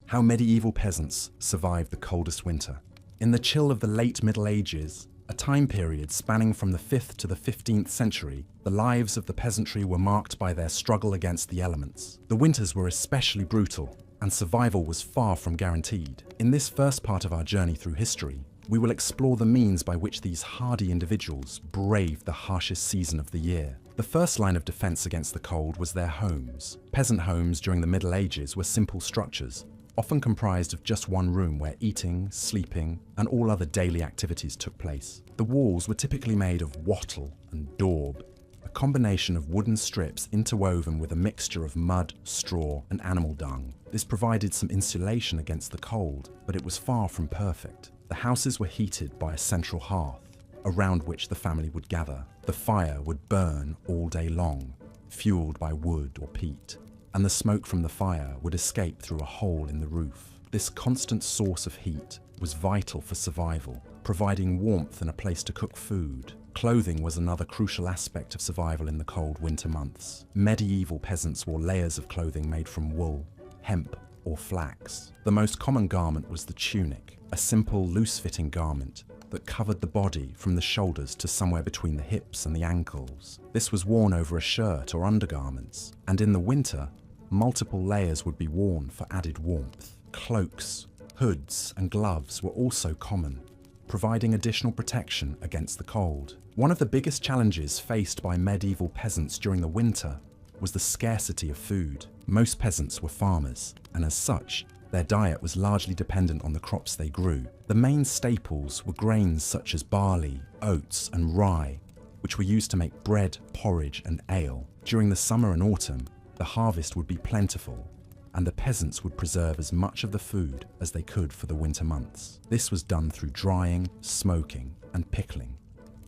How medieval peasants survived the coldest winter. In the chill of the late Middle Ages, a time period spanning from the 5th to the 15th century, the lives of the peasantry were marked by their struggle against the elements. The winters were especially brutal, and survival was far from guaranteed. In this first part of our journey through history, we will explore the means by which these hardy individuals braved the harshest season of the year. The first line of defense against the cold was their homes. Peasant homes during the Middle Ages were simple structures, often comprised of just one room where eating, sleeping, and all other daily activities took place. The walls were typically made of wattle and daub, a combination of wooden strips interwoven with a mixture of mud, straw, and animal dung. This provided some insulation against the cold, but it was far from perfect. The houses were heated by a central hearth, around which the family would gather. The fire would burn all day long, fueled by wood or peat, and the smoke from the fire would escape through a hole in the roof. This constant source of heat was vital for survival, providing warmth and a place to cook food. Clothing was another crucial aspect of survival in the cold winter months. Medieval peasants wore layers of clothing made from wool, hemp, or flax. The most common garment was the tunic, a simple, loose-fitting garment that covered the body from the shoulders to somewhere between the hips and the ankles. This was worn over a shirt or undergarments, and in the winter, multiple layers would be worn for added warmth. Cloaks, hoods, and gloves were also common, providing additional protection against the cold. One of the biggest challenges faced by medieval peasants during the winter was the scarcity of food. Most peasants were farmers, and as such, their diet was largely dependent on the crops they grew. The main staples were grains such as barley, oats, and rye, which were used to make bread, porridge, and ale. During the summer and autumn, the harvest would be plentiful, and the peasants would preserve as much of the food as they could for the winter months. This was done through drying, smoking, and pickling,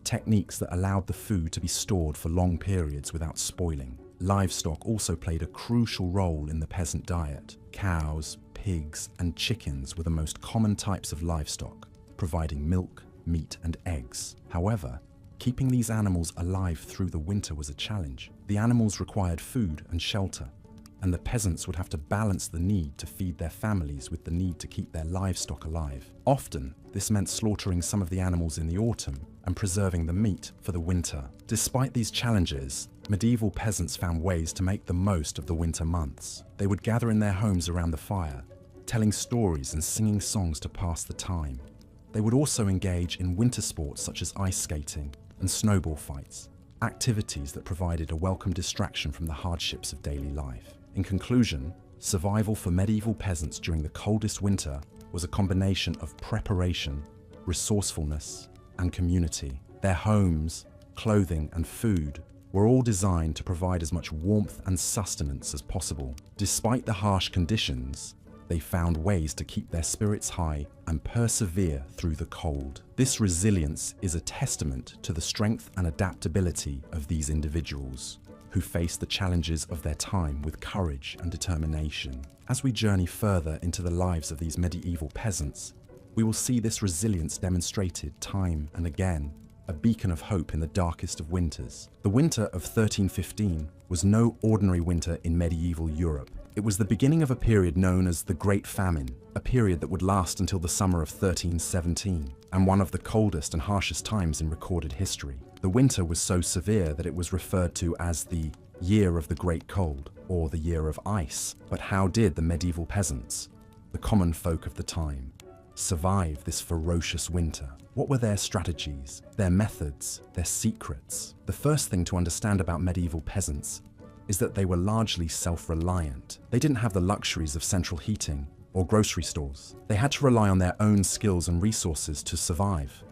techniques that allowed the food to be stored for long periods without spoiling. Livestock also played a crucial role in the peasant diet. Cows, pigs, and chickens were the most common types of livestock, providing milk, meat, and eggs. However, keeping these animals alive through the winter was a challenge. The animals required food and shelter, and the peasants would have to balance the need to feed their families with the need to keep their livestock alive. Often, this meant slaughtering some of the animals in the autumn and preserving the meat for the winter. Despite these challenges, medieval peasants found ways to make the most of the winter months. They would gather in their homes around the fire, telling stories and singing songs to pass the time. They would also engage in winter sports such as ice skating and snowball fights, activities that provided a welcome distraction from the hardships of daily life. In conclusion, survival for medieval peasants during the coldest winter was a combination of preparation, resourcefulness, and community. Their homes, clothing, and food were all designed to provide as much warmth and sustenance as possible. Despite the harsh conditions, they found ways to keep their spirits high and persevere through the cold. This resilience is a testament to the strength and adaptability of these individuals, who faced the challenges of their time with courage and determination. As we journey further into the lives of these medieval peasants, we will see this resilience demonstrated time and again, a beacon of hope in the darkest of winters. The winter of 1315 was no ordinary winter in medieval Europe. It was the beginning of a period known as the Great Famine, a period that would last until the summer of 1317, and one of the coldest and harshest times in recorded history. The winter was so severe that it was referred to as the Year of the Great Cold, or the Year of Ice. But how did the medieval peasants, the common folk of the time, survive this ferocious winter? What were their strategies, their methods, their secrets? The first thing to understand about medieval peasants is that they were largely self-reliant. They didn't have the luxuries of central heating or grocery stores. They had to rely on their own skills and resources to survive.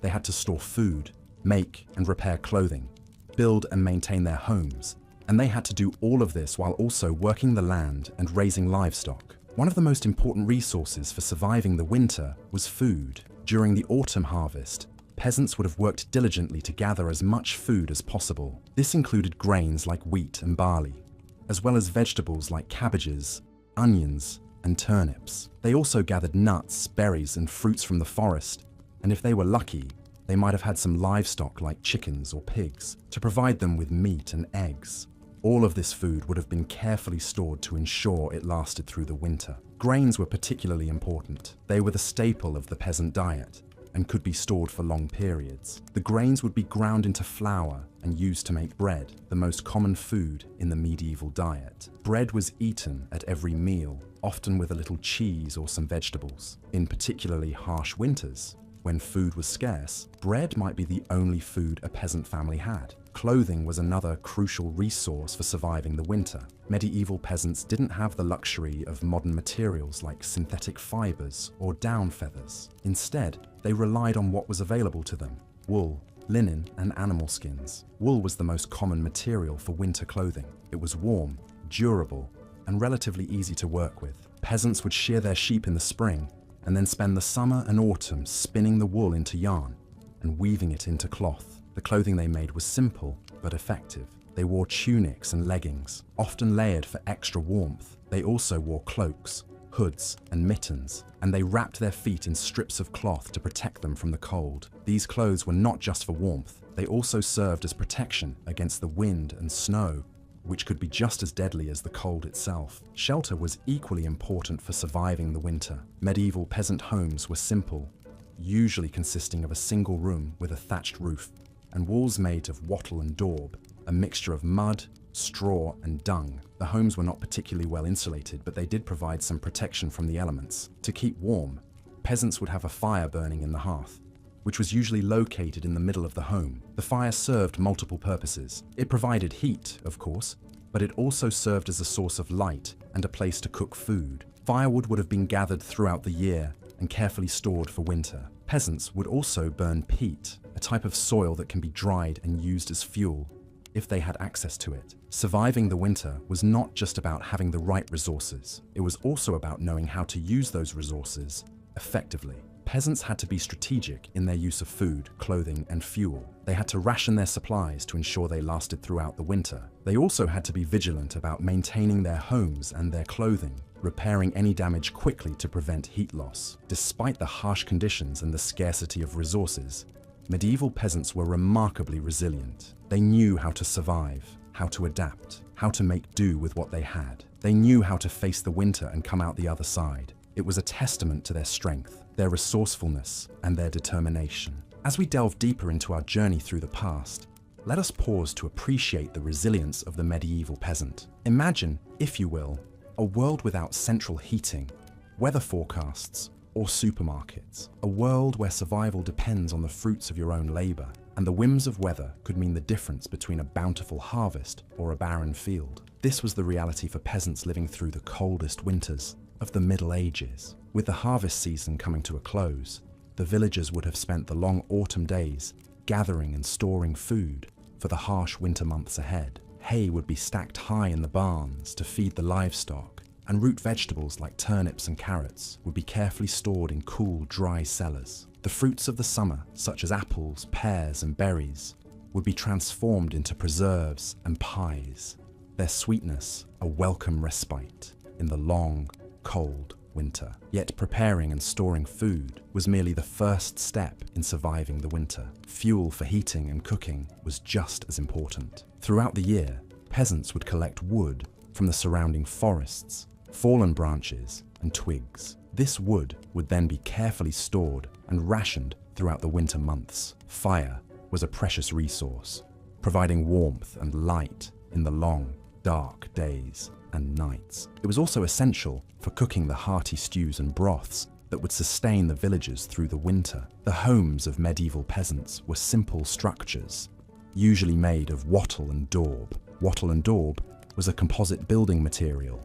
They had to store food, make and repair clothing, build and maintain their homes, and they had to do all of this while also working the land and raising livestock. One of the most important resources for surviving the winter was food. During the autumn harvest, peasants would have worked diligently to gather as much food as possible. This included grains like wheat and barley, as well as vegetables like cabbages, onions, and turnips. They also gathered nuts, berries, and fruits from the forest, and if they were lucky, they might have had some livestock like chickens or pigs to provide them with meat and eggs. All of this food would have been carefully stored to ensure it lasted through the winter. Grains were particularly important. They were the staple of the peasant diet and could be stored for long periods. The grains would be ground into flour and used to make bread, the most common food in the medieval diet. Bread was eaten at every meal, often with a little cheese or some vegetables. In particularly harsh winters, when food was scarce, bread might be the only food a peasant family had. Clothing was another crucial resource for surviving the winter. Medieval peasants didn't have the luxury of modern materials like synthetic fibers or down feathers. Instead, they relied on what was available to them: wool, linen, and animal skins. Wool was the most common material for winter clothing. It was warm, durable, and relatively easy to work with. Peasants would shear their sheep in the spring and then spend the summer and autumn spinning the wool into yarn and weaving it into cloth. The clothing they made was simple but effective. They wore tunics and leggings, often layered for extra warmth. They also wore cloaks, hoods, and mittens, and they wrapped their feet in strips of cloth to protect them from the cold. These clothes were not just for warmth, they also served as protection against the wind and snow, which could be just as deadly as the cold itself. Shelter was equally important for surviving the winter. Medieval peasant homes were simple, usually consisting of a single room with a thatched roof, and walls made of wattle and daub, a mixture of mud, straw, and dung. The homes were not particularly well insulated, but they did provide some protection from the elements. To keep warm, peasants would have a fire burning in the hearth, which was usually located in the middle of the home. The fire served multiple purposes. It provided heat, of course, but it also served as a source of light and a place to cook food. Firewood would have been gathered throughout the year and carefully stored for winter. Peasants would also burn peat, a type of soil that can be dried and used as fuel if they had access to it. Surviving the winter was not just about having the right resources. It was also about knowing how to use those resources effectively. Peasants had to be strategic in their use of food, clothing, and fuel. They had to ration their supplies to ensure they lasted throughout the winter. They also had to be vigilant about maintaining their homes and their clothing, repairing any damage quickly to prevent heat loss. Despite the harsh conditions and the scarcity of resources, medieval peasants were remarkably resilient. They knew how to survive, how to adapt, how to make do with what they had. They knew how to face the winter and come out the other side. It was a testament to their strength, their resourcefulness, and their determination. As we delve deeper into our journey through the past, let us pause to appreciate the resilience of the medieval peasant. Imagine, if you will, a world without central heating, weather forecasts, or supermarkets. A world where survival depends on the fruits of your own labor, and the whims of weather could mean the difference between a bountiful harvest or a barren field. This was the reality for peasants living through the coldest winters of the Middle Ages. With the harvest season coming to a close, the villagers would have spent the long autumn days gathering and storing food for the harsh winter months ahead. Hay would be stacked high in the barns to feed the livestock, and root vegetables like turnips and carrots would be carefully stored in cool, dry cellars. The fruits of the summer, such as apples, pears, and berries, would be transformed into preserves and pies, their sweetness a welcome respite in the long, cold winter. Yet preparing and storing food was merely the first step in surviving the winter. Fuel for heating and cooking was just as important. Throughout the year, peasants would collect wood from the surrounding forests, fallen branches, and twigs. This wood would then be carefully stored and rationed throughout the winter months. Fire was a precious resource, providing warmth and light in the long, dark days and nights. It was also essential for cooking the hearty stews and broths that would sustain the villagers through the winter. The homes of medieval peasants were simple structures, usually made of wattle and daub. Wattle and daub was a composite building material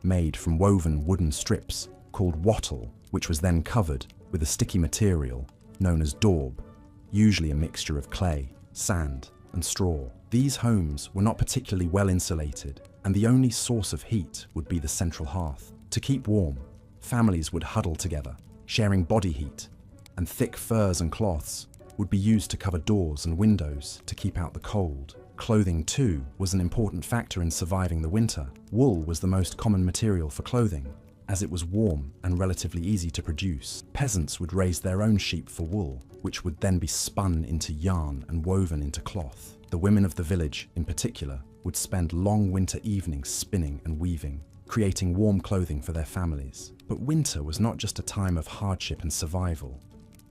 made from woven wooden strips called wattle, which was then covered with a sticky material known as daub, usually a mixture of clay, sand, and straw. These homes were not particularly well insulated, and the only source of heat would be the central hearth. To keep warm, families would huddle together, sharing body heat, and thick furs and cloths would be used to cover doors and windows to keep out the cold. Clothing, too, was an important factor in surviving the winter. Wool was the most common material for clothing, as it was warm and relatively easy to produce. Peasants would raise their own sheep for wool, which would then be spun into yarn and woven into cloth. The women of the village, in particular, would spend long winter evenings spinning and weaving, creating warm clothing for their families. But winter was not just a time of hardship and survival.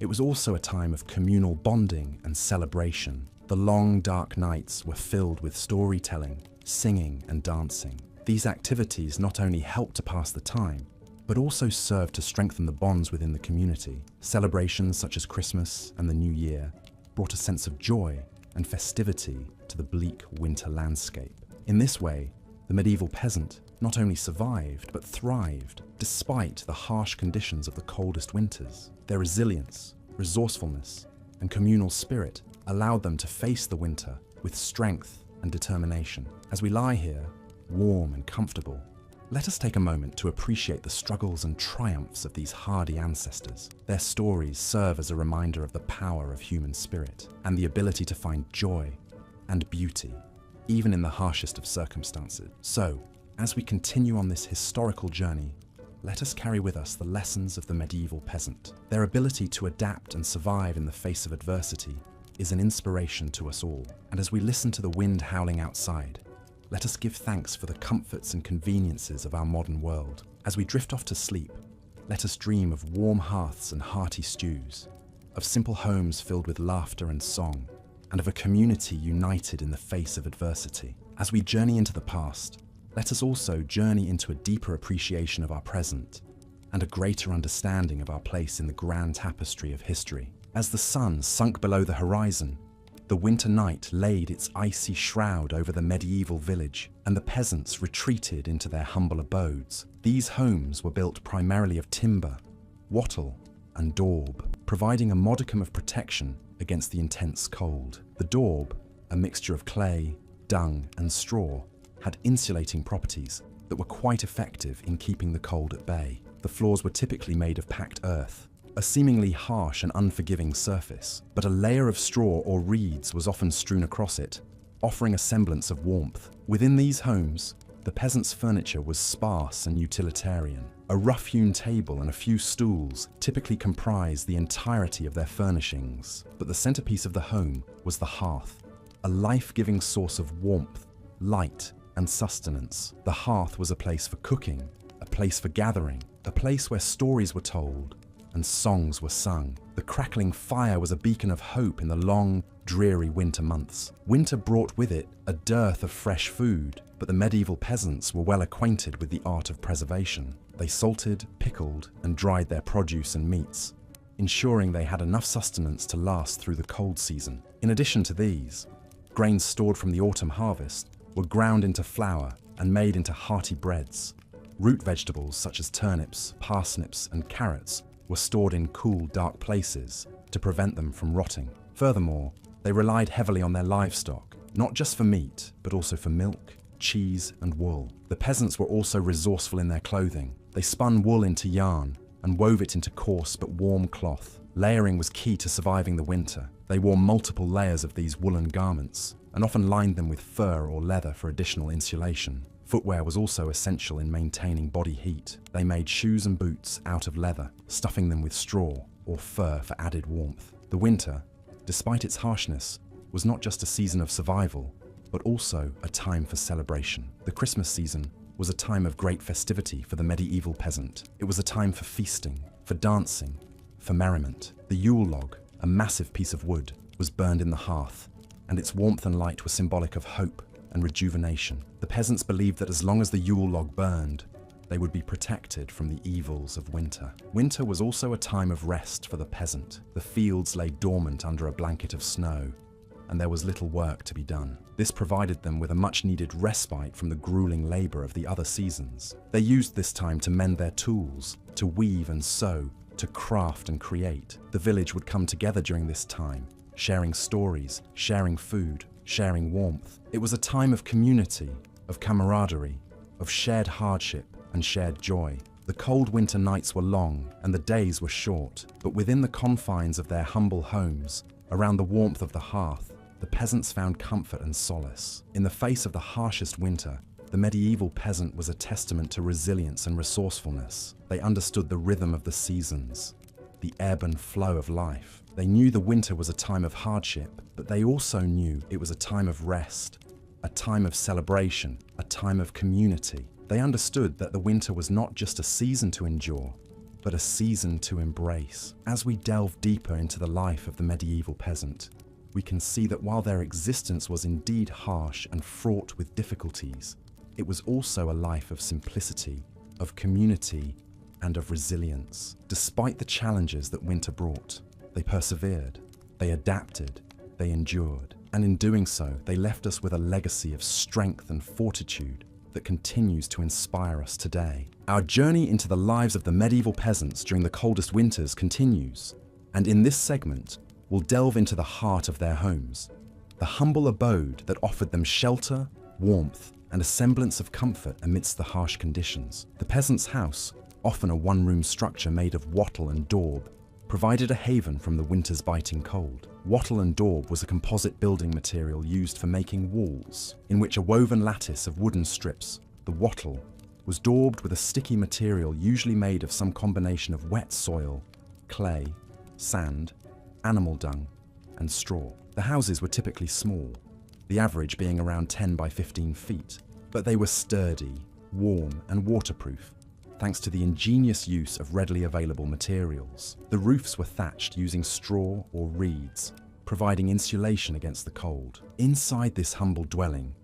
It was also a time of communal bonding and celebration. The long, dark nights were filled with storytelling, singing, and dancing. These activities not only helped to pass the time, but also served to strengthen the bonds within the community. Celebrations such as Christmas and the New Year brought a sense of joy and festivity to the bleak winter landscape. In this way, the medieval peasant not only survived, but thrived despite the harsh conditions of the coldest winters. Their resilience, resourcefulness, and communal spirit allowed them to face the winter with strength and determination. As we lie here, warm and comfortable, let us take a moment to appreciate the struggles and triumphs of these hardy ancestors. Their stories serve as a reminder of the power of human spirit and the ability to find joy and beauty, even in the harshest of circumstances. So, as we continue on this historical journey, let us carry with us the lessons of the medieval peasant. Their ability to adapt and survive in the face of adversity is an inspiration to us all. And as we listen to the wind howling outside, let us give thanks for the comforts and conveniences of our modern world. As we drift off to sleep, let us dream of warm hearths and hearty stews, of simple homes filled with laughter and song, and of a community united in the face of adversity. As we journey into the past, let us also journey into a deeper appreciation of our present and a greater understanding of our place in the grand tapestry of history. As the sun sunk below the horizon, the winter night laid its icy shroud over the medieval village, and the peasants retreated into their humble abodes. These homes were built primarily of timber, wattle, and daub, providing a modicum of protection against the intense cold. The daub, a mixture of clay, dung, and straw, had insulating properties that were quite effective in keeping the cold at bay. The floors were typically made of packed earth, a seemingly harsh and unforgiving surface, but a layer of straw or reeds was often strewn across it, offering a semblance of warmth. Within these homes, the peasants' furniture was sparse and utilitarian. A rough-hewn table and a few stools typically comprised the entirety of their furnishings, but the centerpiece of the home was the hearth, a life-giving source of warmth, light, and sustenance. The hearth was a place for cooking, a place for gathering, a place where stories were told and songs were sung. The crackling fire was a beacon of hope in the long, dreary winter months. Winter brought with it a dearth of fresh food, but the medieval peasants were well acquainted with the art of preservation. They salted, pickled, and dried their produce and meats, ensuring they had enough sustenance to last through the cold season. In addition to these, grains stored from the autumn harvest were ground into flour and made into hearty breads. Root vegetables such as turnips, parsnips, and carrots were stored in cool, dark places to prevent them from rotting. Furthermore, they relied heavily on their livestock, not just for meat, but also for milk, cheese, and wool. The peasants were also resourceful in their clothing. They spun wool into yarn and wove it into coarse but warm cloth. Layering was key to surviving the winter. They wore multiple layers of these woolen garments and often lined them with fur or leather for additional insulation. Footwear was also essential in maintaining body heat. They made shoes and boots out of leather, stuffing them with straw or fur for added warmth. The winter, despite its harshness, was not just a season of survival, but also a time for celebration. The Christmas season was a time of great festivity for the medieval peasant. It was a time for feasting, for dancing, for merriment. The Yule log, a massive piece of wood, was burned in the hearth, and its warmth and light were symbolic of hope and rejuvenation. The peasants believed that as long as the Yule log burned, they would be protected from the evils of winter. Winter was also a time of rest for the peasant. The fields lay dormant under a blanket of snow, and there was little work to be done. This provided them with a much-needed respite from the grueling labor of the other seasons. They used this time to mend their tools, to weave and sew, to craft and create. The village would come together during this time, sharing stories, sharing food, sharing warmth. It was a time of community, of camaraderie, of shared hardship and shared joy. The cold winter nights were long and the days were short, but within the confines of their humble homes, around the warmth of the hearth, the peasants found comfort and solace. In the face of the harshest winter, the medieval peasant was a testament to resilience and resourcefulness. They understood the rhythm of the seasons, the ebb and flow of life. They knew the winter was a time of hardship, but they also knew it was a time of rest, a time of celebration, a time of community. They understood that the winter was not just a season to endure, but a season to embrace. As we delve deeper into the life of the medieval peasant, we can see that while their existence was indeed harsh and fraught with difficulties, it was also a life of simplicity, of community, and of resilience. Despite the challenges that winter brought, they persevered, they adapted, they endured, and in doing so, they left us with a legacy of strength and fortitude that continues to inspire us today. Our journey into the lives of the medieval peasants during the coldest winters continues, and in this segment, we'll delve into the heart of their homes, the humble abode that offered them shelter, warmth, and a semblance of comfort amidst the harsh conditions. The peasant's house, often a one-room structure made of wattle and daub, provided a haven from the winter's biting cold. Wattle and daub was a composite building material used for making walls, in which a woven lattice of wooden strips, the wattle, was daubed with a sticky material usually made of some combination of wet soil, clay, sand, animal dung, and straw. The houses were typically small, the average being around 10 by 15 feet, but they were sturdy, warm, and waterproof, thanks to the ingenious use of readily available materials. The roofs were thatched using straw or reeds, providing insulation against the cold. Inside this humble dwelling,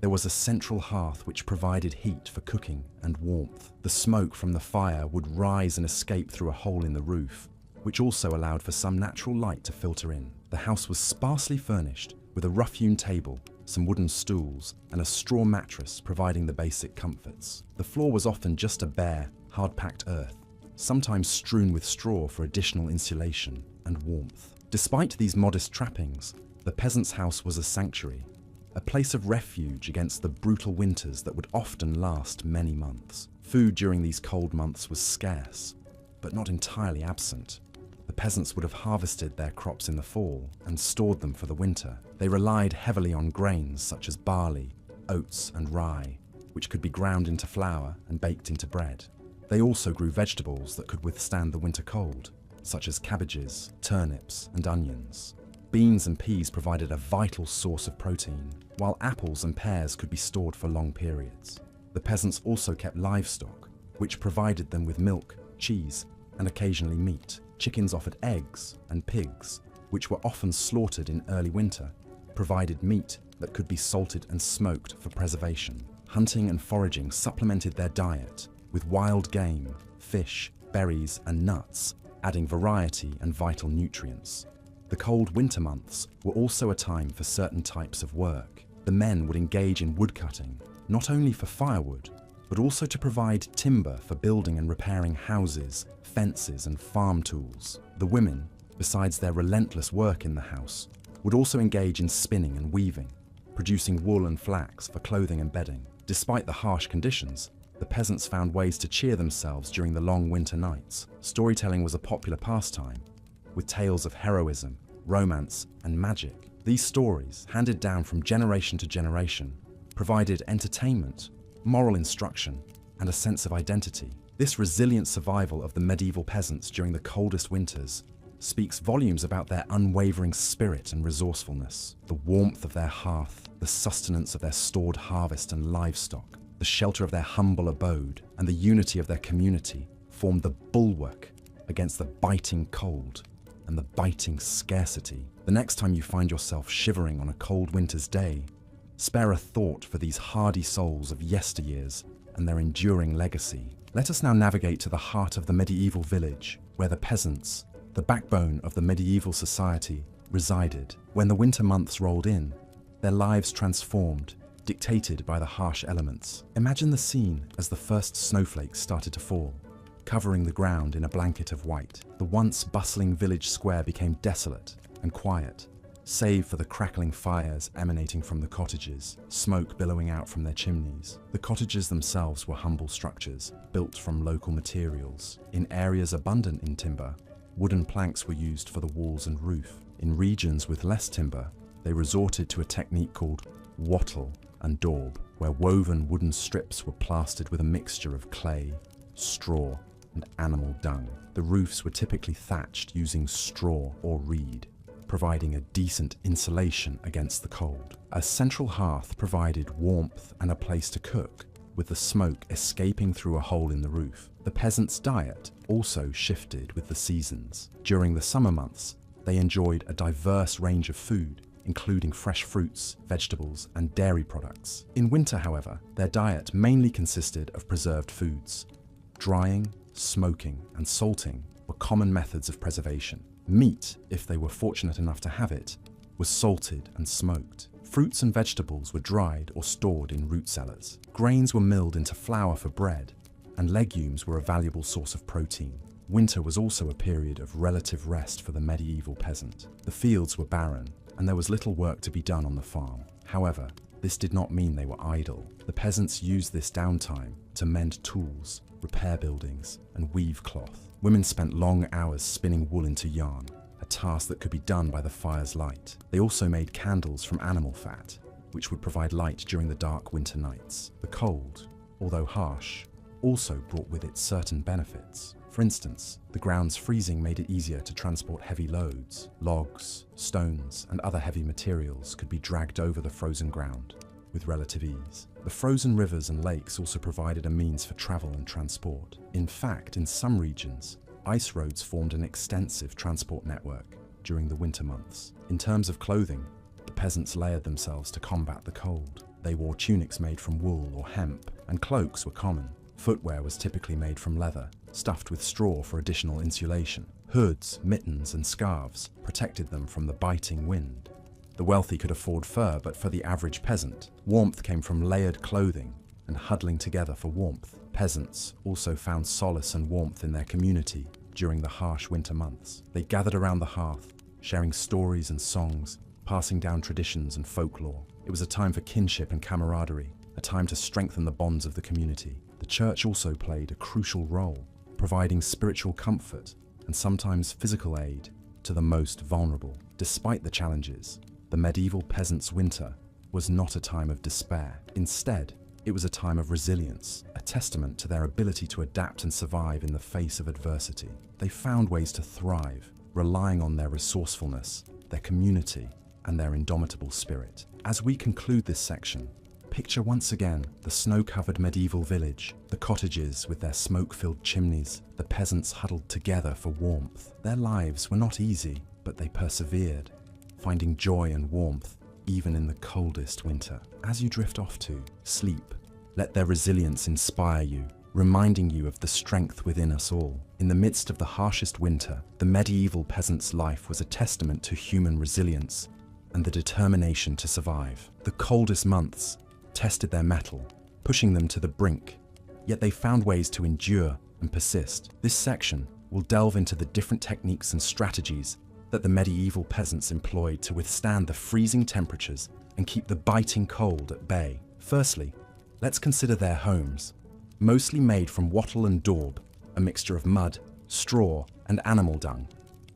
there was a central hearth which provided heat for cooking and warmth. The smoke from the fire would rise and escape through a hole in the roof, which also allowed for some natural light to filter in. The house was sparsely furnished, with a rough-hewn table, some wooden stools, and a straw mattress providing the basic comforts. The floor was often just a bare, hard-packed earth, sometimes strewn with straw for additional insulation and warmth. Despite these modest trappings, the peasant's house was a sanctuary, a place of refuge against the brutal winters that would often last many months. Food during these cold months was scarce, but not entirely absent. The peasants would have harvested their crops in the fall and stored them for the winter. They relied heavily on grains such as barley, oats, and rye, which could be ground into flour and baked into bread. They also grew vegetables that could withstand the winter cold, such as cabbages, turnips, and onions. Beans and peas provided a vital source of protein, while apples and pears could be stored for long periods. The peasants also kept livestock, which provided them with milk, cheese, and occasionally meat. Chickens offered eggs, and pigs, which were often slaughtered in early winter, provided meat that could be salted and smoked for preservation. Hunting and foraging supplemented their diet, with wild game, fish, berries, and nuts, adding variety and vital nutrients. The cold winter months were also a time for certain types of work. The men would engage in woodcutting, not only for firewood, but also to provide timber for building and repairing houses, fences, and farm tools. The women, besides their relentless work in the house, would also engage in spinning and weaving, producing wool and flax for clothing and bedding. Despite the harsh conditions, the peasants found ways to cheer themselves during the long winter nights. Storytelling was a popular pastime, with tales of heroism, romance, and magic. These stories, handed down from generation to generation, provided entertainment, moral instruction, and a sense of identity. This resilient survival of the medieval peasants during the coldest winters speaks volumes about their unwavering spirit and resourcefulness. The warmth of their hearth, the sustenance of their stored harvest and livestock, the shelter of their humble abode, and the unity of their community formed the bulwark against the biting cold and the biting scarcity. The next time you find yourself shivering on a cold winter's day, spare a thought for these hardy souls of yesteryears and their enduring legacy. Let us now navigate to the heart of the medieval village, where the peasants, the backbone of the medieval society, resided. When the winter months rolled in, their lives transformed, dictated by the harsh elements. Imagine the scene as the first snowflakes started to fall, covering the ground in a blanket of white. The once bustling village square became desolate and quiet, save for the crackling fires emanating from the cottages, smoke billowing out from their chimneys. The cottages themselves were humble structures, built from local materials. In areas abundant in timber, wooden planks were used for the walls and roof. In regions with less timber, they resorted to a technique called wattle and daub, where woven wooden strips were plastered with a mixture of clay, straw, and animal dung. The roofs were typically thatched using straw or reed, providing a decent insulation against the cold. A central hearth provided warmth and a place to cook, with the smoke escaping through a hole in the roof. The peasants' diet also shifted with the seasons. During the summer months, they enjoyed a diverse range of food, including fresh fruits, vegetables, and dairy products. In winter, however, their diet mainly consisted of preserved foods. Drying, smoking, and salting were common methods of preservation. Meat, if they were fortunate enough to have it, was salted and smoked. Fruits and vegetables were dried or stored in root cellars. Grains were milled into flour for bread, and legumes were a valuable source of protein. Winter was also a period of relative rest for the medieval peasant. The fields were barren, and there was little work to be done on the farm. However, this did not mean they were idle. The peasants used this downtime to mend tools, repair buildings, and weave cloth. Women spent long hours spinning wool into yarn, a task that could be done by the fire's light. They also made candles from animal fat, which would provide light during the dark winter nights. The cold, although harsh, also brought with it certain benefits. For instance, the ground's freezing made it easier to transport heavy loads. Logs, stones, and other heavy materials could be dragged over the frozen ground with relative ease. The frozen rivers and lakes also provided a means for travel and transport. In fact, in some regions, ice roads formed an extensive transport network during the winter months. In terms of clothing, the peasants layered themselves to combat the cold. They wore tunics made from wool or hemp, and cloaks were common. Footwear was typically made from leather, stuffed with straw for additional insulation. Hoods, mittens, and scarves protected them from the biting wind. The wealthy could afford fur, but for the average peasant, warmth came from layered clothing and huddling together for warmth. Peasants also found solace and warmth in their community during the harsh winter months. They gathered around the hearth, sharing stories and songs, passing down traditions and folklore. It was a time for kinship and camaraderie, a time to strengthen the bonds of the community. The church also played a crucial role, providing spiritual comfort and sometimes physical aid to the most vulnerable. Despite the challenges, the medieval peasants' winter was not a time of despair. Instead, it was a time of resilience, a testament to their ability to adapt and survive in the face of adversity. They found ways to thrive, relying on their resourcefulness, their community, and their indomitable spirit. As we conclude this section, picture once again the snow-covered medieval village, the cottages with their smoke-filled chimneys, the peasants huddled together for warmth. Their lives were not easy, but they persevered, finding joy and warmth even in the coldest winter. As you drift off to sleep, let their resilience inspire you, reminding you of the strength within us all. In the midst of the harshest winter, the medieval peasant's life was a testament to human resilience and the determination to survive. The coldest months tested their mettle, pushing them to the brink, yet they found ways to endure and persist. This section will delve into the different techniques and strategies that the medieval peasants employed to withstand the freezing temperatures and keep the biting cold at bay. Firstly, let's consider their homes, mostly made from wattle and daub, a mixture of mud, straw, and animal dung.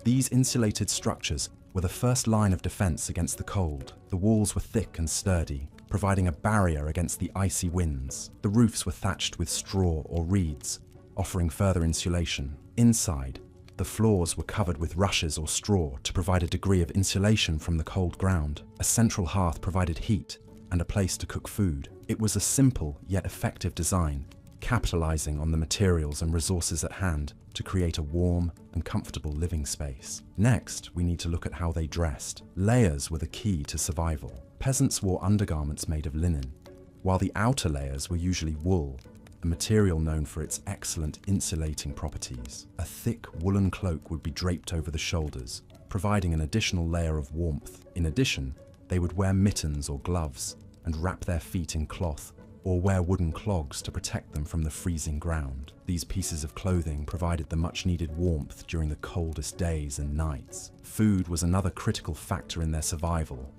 These insulated structures were the first line of defense against the cold. The walls were thick and sturdy, providing a barrier against the icy winds. The roofs were thatched with straw or reeds, offering further insulation. Inside, the floors were covered with rushes or straw to provide a degree of insulation from the cold ground. A central hearth provided heat and a place to cook food. It was a simple yet effective design, capitalizing on the materials and resources at hand to create a warm and comfortable living space. Next, we need to look at how they dressed. Layers were the key to survival. Peasants wore undergarments made of linen, while the outer layers were usually wool, a material known for its excellent insulating properties. A thick woolen cloak would be draped over the shoulders, providing an additional layer of warmth. In addition, they would wear mittens or gloves and wrap their feet in cloth or wear wooden clogs to protect them from the freezing ground. These pieces of clothing provided the much-needed warmth during the coldest days and nights. Food was another critical factor in their survival.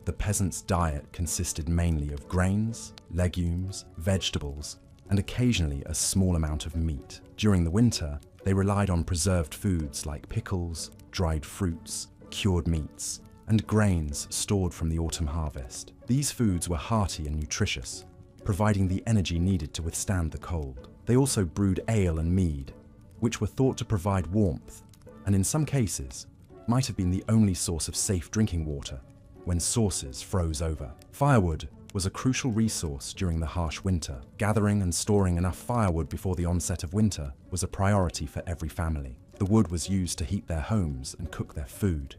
The peasants' diet consisted mainly of grains, legumes, vegetables, and occasionally a small amount of meat. During the winter, they relied on preserved foods like pickles, dried fruits, cured meats, and grains stored from the autumn harvest. These foods were hearty and nutritious, providing the energy needed to withstand the cold. They also brewed ale and mead, which were thought to provide warmth, and in some cases, might have been the only source of safe drinking water when sources froze over. Firewood was a crucial resource during the harsh winter. Gathering and storing enough firewood before the onset of winter was a priority for every family. The wood was used to heat their homes and cook their food.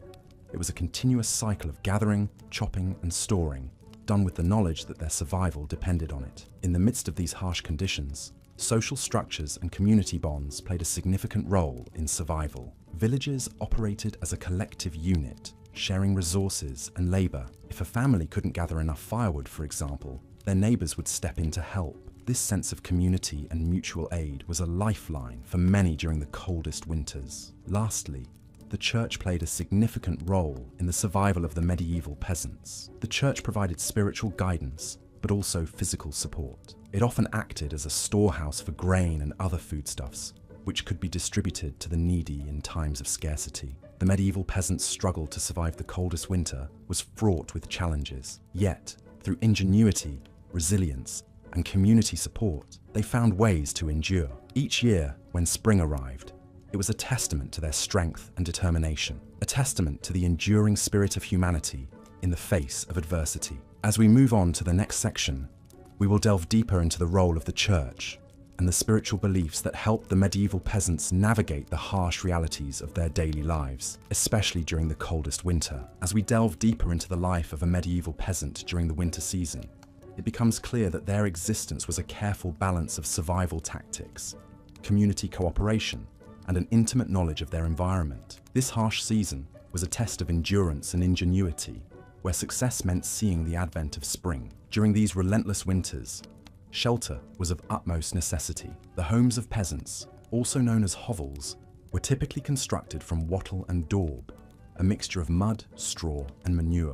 It was a continuous cycle of gathering, chopping, and storing, done with the knowledge that their survival depended on it. In the midst of these harsh conditions, social structures and community bonds played a significant role in survival. Villages operated as a collective unit, sharing resources and labor. If a family couldn't gather enough firewood, for example, their neighbors would step in to help. This sense of community and mutual aid was a lifeline for many during the coldest winters. Lastly, the church played a significant role in the survival of the medieval peasants. The church provided spiritual guidance, but also physical support. It often acted as a storehouse for grain and other foodstuffs, which could be distributed to the needy in times of scarcity. The medieval peasants' struggle to survive the coldest winter was fraught with challenges. Yet, through ingenuity, resilience, and community support, they found ways to endure. Each year, when spring arrived, it was a testament to their strength and determination, a testament to the enduring spirit of humanity in the face of adversity. As we move on to the next section, we will delve deeper into the role of the church and the spiritual beliefs that helped the medieval peasants navigate the harsh realities of their daily lives, especially during the coldest winter. As we delve deeper into the life of a medieval peasant during the winter season, it becomes clear that their existence was a careful balance of survival tactics, community cooperation, and an intimate knowledge of their environment. This harsh season was a test of endurance and ingenuity, where success meant seeing the advent of spring. During these relentless winters, shelter was of utmost necessity. The homes of peasants, also known as hovels, were typically constructed from wattle and daub, a mixture of mud, straw, and manure,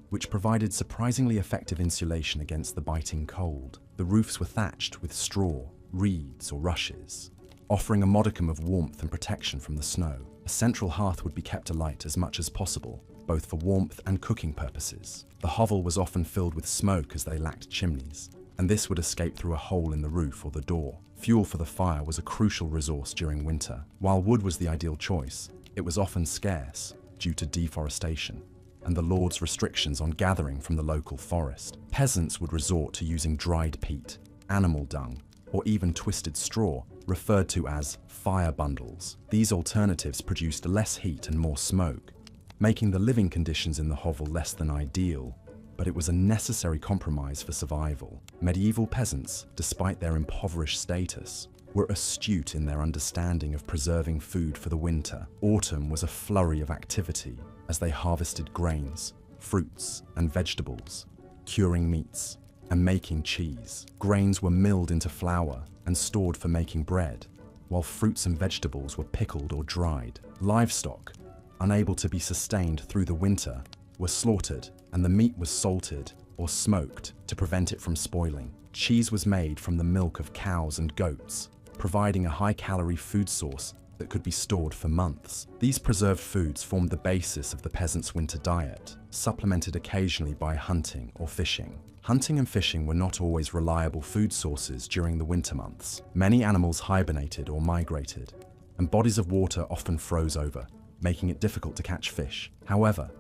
which provided surprisingly effective insulation against the biting cold. The roofs were thatched with straw, reeds, or rushes, offering a modicum of warmth and protection from the snow. A central hearth would be kept alight as much as possible, both for warmth and cooking purposes. The hovel was often filled with smoke as they lacked chimneys, and this would escape through a hole in the roof or the door. Fuel for the fire was a crucial resource during winter. While wood was the ideal choice, it was often scarce due to deforestation and the Lord's restrictions on gathering from the local forest. Peasants would resort to using dried peat, animal dung, or even twisted straw, referred to as fire bundles. These alternatives produced less heat and more smoke, making the living conditions in the hovel less than ideal, but it was a necessary compromise for survival. Medieval peasants, despite their impoverished status, were astute in their understanding of preserving food for the winter. Autumn was a flurry of activity as they harvested grains, fruits, and vegetables, curing meats, and making cheese. Grains were milled into flour and stored for making bread, while fruits and vegetables were pickled or dried. Livestock, unable to be sustained through the winter, were slaughtered, and the meat was salted or smoked to prevent it from spoiling. Cheese was made from the milk of cows and goats, providing a high-calorie food source that could be stored for months. These preserved foods formed the basis of the peasants' winter diet, supplemented occasionally by hunting or fishing. Hunting and fishing were not always reliable food sources during the winter months. Many animals hibernated or migrated, and bodies of water often froze over, making it difficult to catch fish. However,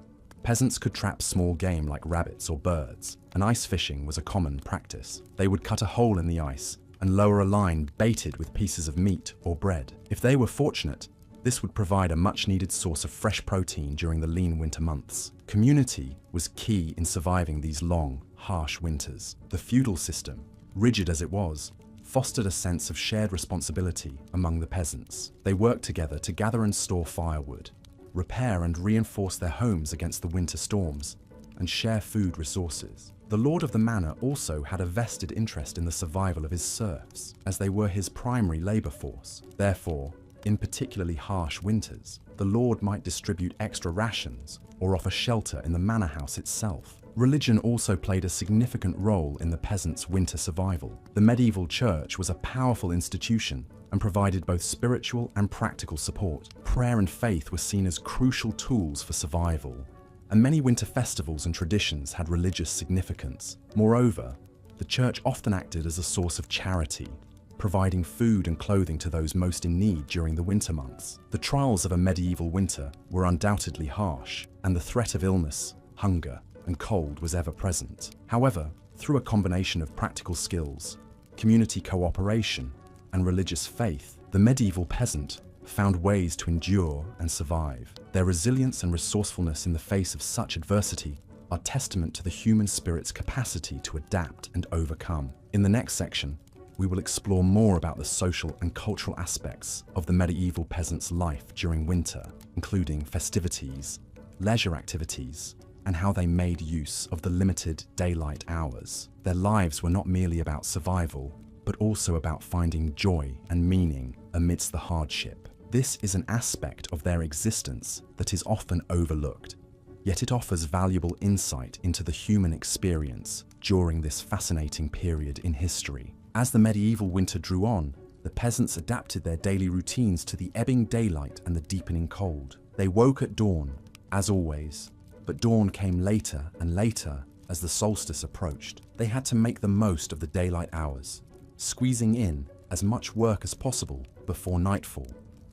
peasants could trap small game like rabbits or birds, and ice fishing was a common practice. They would cut a hole in the ice and lower a line baited with pieces of meat or bread. If they were fortunate, this would provide a much-needed source of fresh protein during the lean winter months. Community was key in surviving these long, harsh winters. The feudal system, rigid as it was, fostered a sense of shared responsibility among the peasants. They worked together to gather and store firewood, repair and reinforce their homes against the winter storms, and share food resources. The lord of the manor also had a vested interest in the survival of his serfs, as they were his primary labor force. Therefore, in particularly harsh winters, the lord might distribute extra rations or offer shelter in the manor house itself. Religion also played a significant role in the peasants' winter survival. The medieval church was a powerful institution and provided both spiritual and practical support. Prayer and faith were seen as crucial tools for survival, and many winter festivals and traditions had religious significance. Moreover, the church often acted as a source of charity, providing food and clothing to those most in need during the winter months. The trials of a medieval winter were undoubtedly harsh, and the threat of illness, hunger, and cold was ever present. However, Through a combination of practical skills, community cooperation, and religious faith, the medieval peasant found ways to endure and survive. Their resilience and resourcefulness in the face of such adversity are testament to the human spirit's capacity to adapt and overcome. In the next section, we will explore more about the social and cultural aspects of the medieval peasant's life during winter, including festivities, leisure activities, and how they made use of the limited daylight hours. Their lives were not merely about survival, but also about finding joy and meaning amidst the hardship. This is an aspect of their existence that is often overlooked, yet it offers valuable insight into the human experience during this fascinating period in history. As the medieval winter drew on, the peasants adapted their daily routines to the ebbing daylight and the deepening cold. They woke at dawn, as always, but dawn came later and later as the solstice approached. They had to make the most of the daylight hours, squeezing in as much work as possible before nightfall,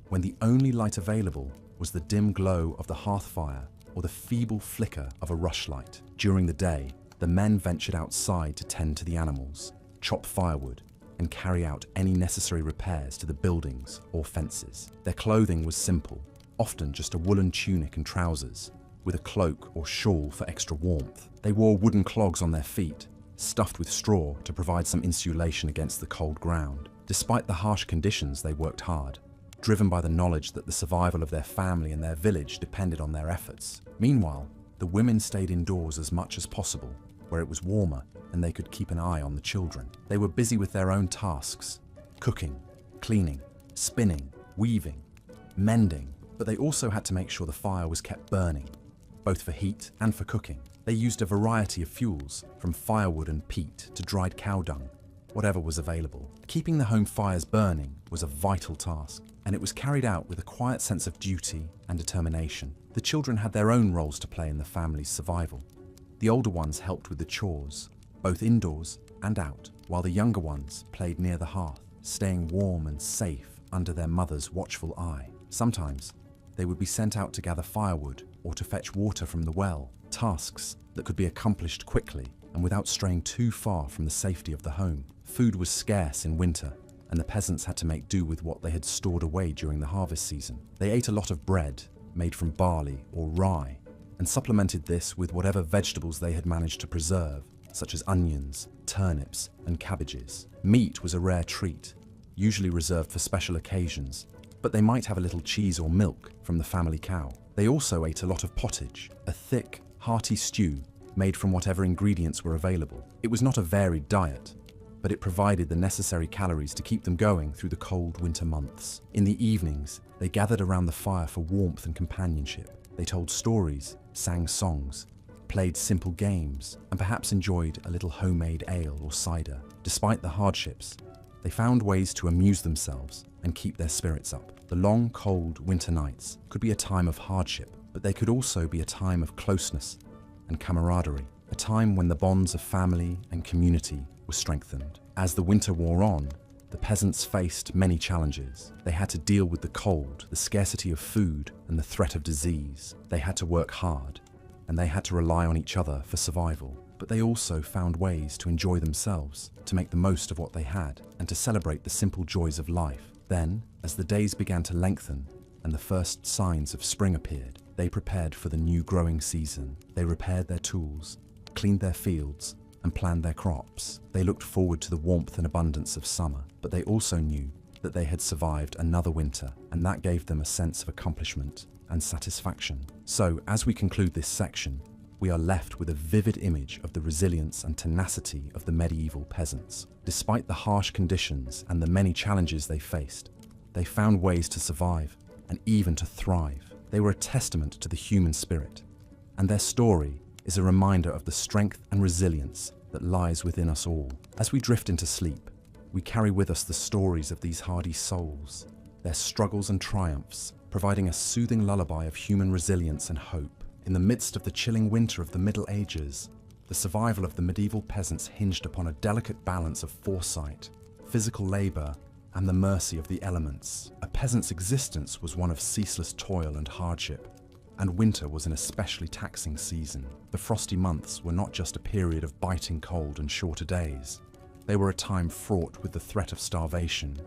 when the only light available was the dim glow of the hearth fire or the feeble flicker of a rushlight. During the day, the men ventured outside to tend to the animals, chop firewood, and carry out any necessary repairs to the buildings or fences. Their clothing was simple, often just a woolen tunic and trousers, with a cloak or shawl for extra warmth. They wore wooden clogs on their feet, stuffed with straw to provide some insulation against the cold ground. Despite the harsh conditions, they worked hard, driven by the knowledge that the survival of their family and their village depended on their efforts. Meanwhile, the women stayed indoors as much as possible, where it was warmer and they could keep an eye on the children. They were busy with their own tasks, cooking, cleaning, spinning, weaving, mending, but they also had to make sure the fire was kept burning, both for heat and for cooking. They used a variety of fuels, from firewood and peat to dried cow dung, whatever was available. Keeping the home fires burning was a vital task, and it was carried out with a quiet sense of duty and determination. The children had their own roles to play in the family's survival. The older ones helped with the chores, both indoors and out, while the younger ones played near the hearth, staying warm and safe under their mother's watchful eye. Sometimes, they would be sent out to gather firewood or to fetch water from the well, tasks that could be accomplished quickly and without straying too far from the safety of the home. Food was scarce in winter, and the peasants had to make do with what they had stored away during the harvest season. They ate a lot of bread made from barley or rye, and supplemented this with whatever vegetables they had managed to preserve, such as onions, turnips, and cabbages. Meat was a rare treat, usually reserved for special occasions, but they might have a little cheese or milk from the family cow. They also ate a lot of pottage, a thick, hearty stew made from whatever ingredients were available. It was not a varied diet, but it provided the necessary calories to keep them going through the cold winter months. In the evenings, they gathered around the fire for warmth and companionship. They told stories, sang songs, played simple games, and perhaps enjoyed a little homemade ale or cider. Despite the hardships, they found ways to amuse themselves and keep their spirits up. The long, cold winter nights could be a time of hardship, but they could also be a time of closeness and camaraderie, a time when the bonds of family and community were strengthened. As the winter wore on, the peasants faced many challenges. They had to deal with the cold, the scarcity of food, and the threat of disease. They had to work hard, and they had to rely on each other for survival. But they also found ways to enjoy themselves, to make the most of what they had, and to celebrate the simple joys of life. Then, as the days began to lengthen and the first signs of spring appeared, they prepared for the new growing season. They repaired their tools, cleaned their fields, and planned their crops. They looked forward to the warmth and abundance of summer, but they also knew that they had survived another winter, and that gave them a sense of accomplishment and satisfaction. So, as we conclude this section, we are left with a vivid image of the resilience and tenacity of the medieval peasants. Despite the harsh conditions and the many challenges they faced, they found ways to survive and even to thrive. They were a testament to the human spirit, and their story is a reminder of the strength and resilience that lies within us all. As we drift into sleep, we carry with us the stories of these hardy souls, their struggles and triumphs, providing a soothing lullaby of human resilience and hope. In the midst of the chilling winter of the Middle Ages, the survival of the medieval peasants hinged upon a delicate balance of foresight, physical labor, and the mercy of the elements. A peasant's existence was one of ceaseless toil and hardship, and winter was an especially taxing season. The frosty months were not just a period of biting cold and shorter days. They were a time fraught with the threat of starvation,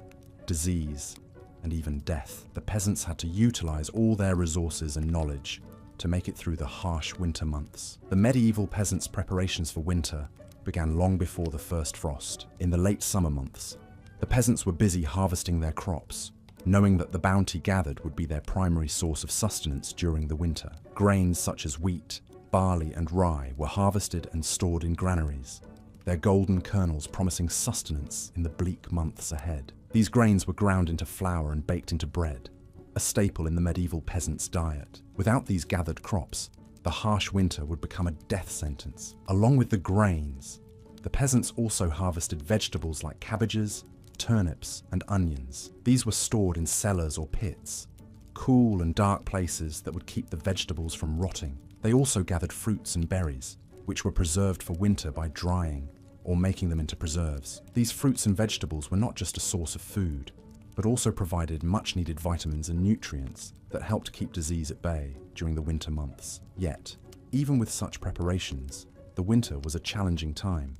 disease, and even death. The peasants had to utilize all their resources and knowledge to make it through the harsh winter months. The medieval peasants' preparations for winter began long before the first frost. In the late summer months, the peasants were busy harvesting their crops, knowing that the bounty gathered would be their primary source of sustenance during the winter. Grains such as wheat, barley, and rye were harvested and stored in granaries, their golden kernels promising sustenance in the bleak months ahead. These grains were ground into flour and baked into bread, a staple in the medieval peasants' diet. Without these gathered crops, the harsh winter would become a death sentence. Along with the grains, the peasants also harvested vegetables like cabbages, turnips, and onions. These were stored in cellars or pits, cool and dark places that would keep the vegetables from rotting. They also gathered fruits and berries, which were preserved for winter by drying or making them into preserves. These fruits and vegetables were not just a source of food, but also provided much-needed vitamins and nutrients that helped keep disease at bay during the winter months. Yet, even with such preparations, the winter was a challenging time.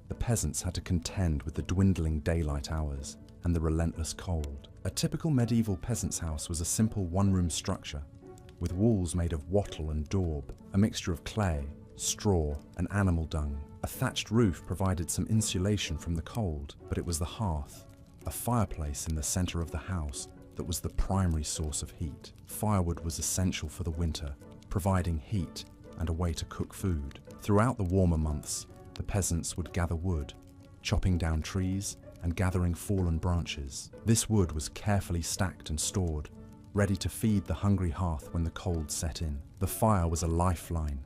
The peasants had to contend with the dwindling daylight hours and the relentless cold. A typical medieval peasant's house was a simple one-room structure, with walls made of wattle and daub, a mixture of clay, straw, and animal dung. A thatched roof provided some insulation from the cold, but it was the hearth, a fireplace in the center of the house, that was the primary source of heat. Firewood was essential for the winter, providing heat and a way to cook food. Throughout the warmer months, the peasants would gather wood, chopping down trees and gathering fallen branches. This wood was carefully stacked and stored, ready to feed the hungry hearth when the cold set in. The fire was a lifeline,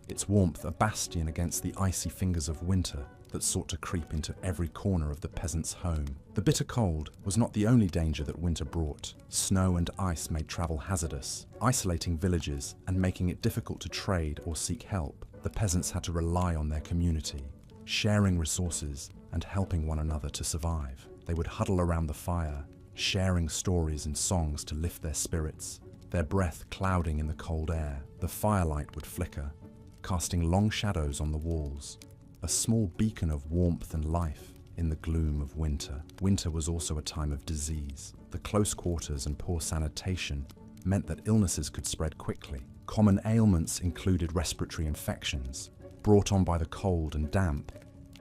its warmth a bastion against the icy fingers of winter that sought to creep into every corner of the peasant's home. The bitter cold was not the only danger that winter brought. Snow and ice made travel hazardous, isolating villages and making it difficult to trade or seek help. The peasants had to rely on their community, sharing resources and helping one another to survive. They would huddle around the fire, sharing stories and songs to lift their spirits, their breath clouding in the cold air. The firelight would flicker, casting long shadows on the walls, a small beacon of warmth and life in the gloom of winter. Winter was also a time of disease. The close quarters and poor sanitation meant that illnesses could spread quickly. Common ailments included respiratory infections, brought on by the cold and damp,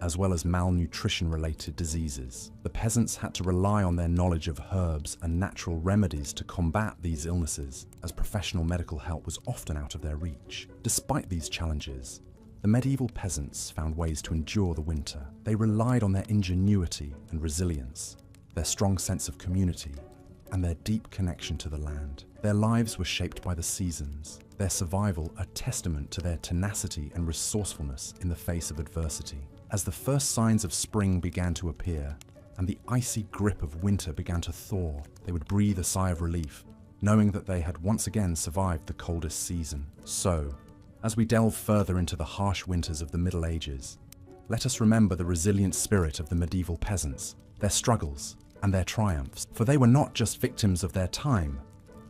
as well as malnutrition-related diseases. The peasants had to rely on their knowledge of herbs and natural remedies to combat these illnesses, as professional medical help was often out of their reach. Despite these challenges, the medieval peasants found ways to endure the winter. They relied on their ingenuity and resilience, their strong sense of community, and their deep connection to the land. Their lives were shaped by the seasons, their survival a testament to their tenacity and resourcefulness in the face of adversity. As the first signs of spring began to appear, and the icy grip of winter began to thaw, they would breathe a sigh of relief, knowing that they had once again survived the coldest season. So, as we delve further into the harsh winters of the Middle Ages, let us remember the resilient spirit of the medieval peasants, their struggles, and their triumphs. For they were not just victims of their time,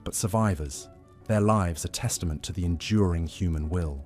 but survivors, their lives a testament to the enduring human will,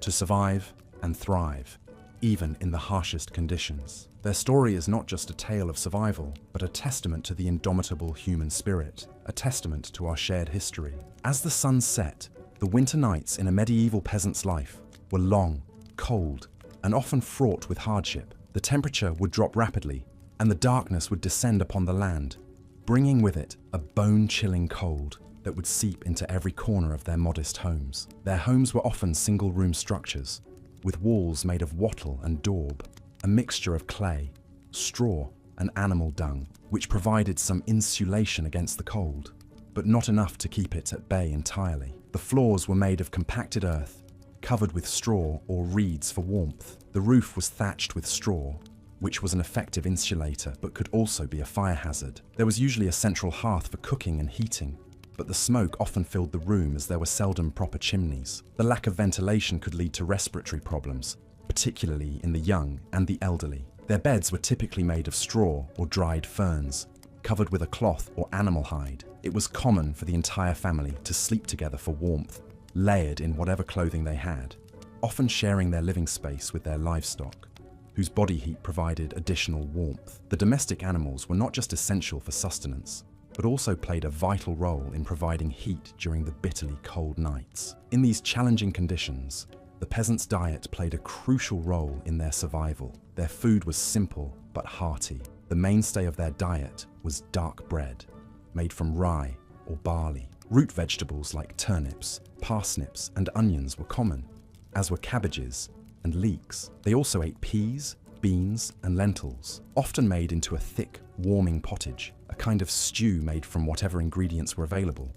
to survive and thrive, even in the harshest conditions. Their story is not just a tale of survival, but a testament to the indomitable human spirit, a testament to our shared history. As the sun set, the winter nights in a medieval peasant's life were long, cold, and often fraught with hardship. The temperature would drop rapidly, and the darkness would descend upon the land, bringing with it a bone-chilling cold that would seep into every corner of their modest homes. Their homes were often single-room structures, with walls made of wattle and daub, a mixture of clay, straw, and animal dung, which provided some insulation against the cold, but not enough to keep it at bay entirely. The floors were made of compacted earth, covered with straw or reeds for warmth. The roof was thatched with straw, which was an effective insulator but could also be a fire hazard. There was usually a central hearth for cooking and heating, but the smoke often filled the room as there were seldom proper chimneys. The lack of ventilation could lead to respiratory problems, particularly in the young and the elderly. Their beds were typically made of straw or dried ferns, covered with a cloth or animal hide. It was common for the entire family to sleep together for warmth, layered in whatever clothing they had, often sharing their living space with their livestock, whose body heat provided additional warmth. The domestic animals were not just essential for sustenance, but also played a vital role in providing heat during the bitterly cold nights. In these challenging conditions, the peasants' diet played a crucial role in their survival. Their food was simple but hearty. The mainstay of their diet was dark bread, made from rye or barley. Root vegetables like turnips, parsnips, and onions were common, as were cabbages and leeks. They also ate peas, beans, and lentils, often made into a thick, warming pottage, a kind of stew made from whatever ingredients were available,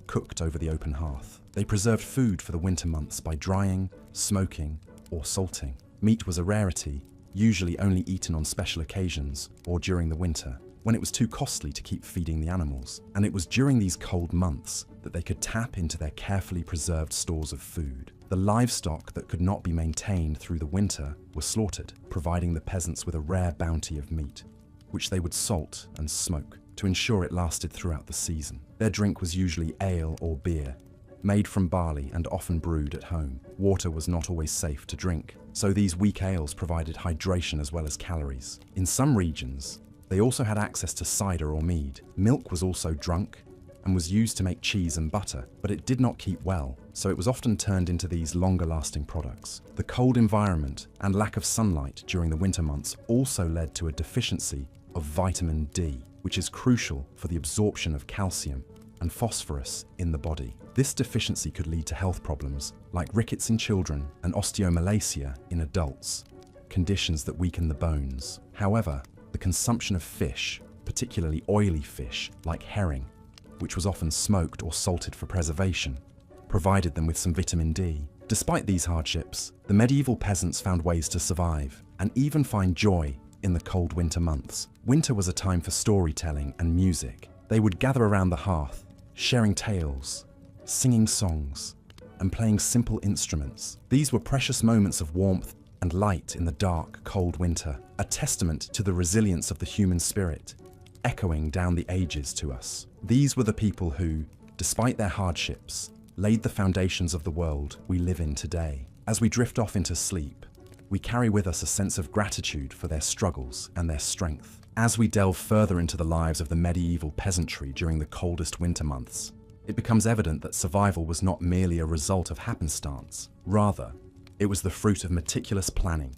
cooked over the open hearth. They preserved food for the winter months by drying, smoking, or salting. Meat was a rarity, usually only eaten on special occasions or during the winter, when it was too costly to keep feeding the animals. And it was during these cold months that they could tap into their carefully preserved stores of food. The livestock that could not be maintained through the winter were slaughtered, providing the peasants with a rare bounty of meat, which they would salt and smoke to ensure it lasted throughout the season. Their drink was usually ale or beer, made from barley and often brewed at home. Water was not always safe to drink, so these weak ales provided hydration as well as calories. In some regions, they also had access to cider or mead. Milk was also drunk and was used to make cheese and butter, but it did not keep well, so it was often turned into these longer-lasting products. The cold environment and lack of sunlight during the winter months also led to a deficiency of vitamin D, which is crucial for the absorption of calcium and phosphorus in the body. This deficiency could lead to health problems like rickets in children and osteomalacia in adults, conditions that weaken the bones. However, the consumption of fish, particularly oily fish like herring, which was often smoked or salted for preservation, provided them with some vitamin D. Despite these hardships, the medieval peasants found ways to survive and even find joy in the cold winter months. Winter was a time for storytelling and music. They would gather around the hearth, sharing tales, singing songs, and playing simple instruments. These were precious moments of warmth and light in the dark, cold winter, a testament to the resilience of the human spirit, echoing down the ages to us. These were the people who, despite their hardships, laid the foundations of the world we live in today. As we drift off into sleep, we carry with us a sense of gratitude for their struggles and their strength. As we delve further into the lives of the medieval peasantry during the coldest winter months, it becomes evident that survival was not merely a result of happenstance. Rather, it was the fruit of meticulous planning,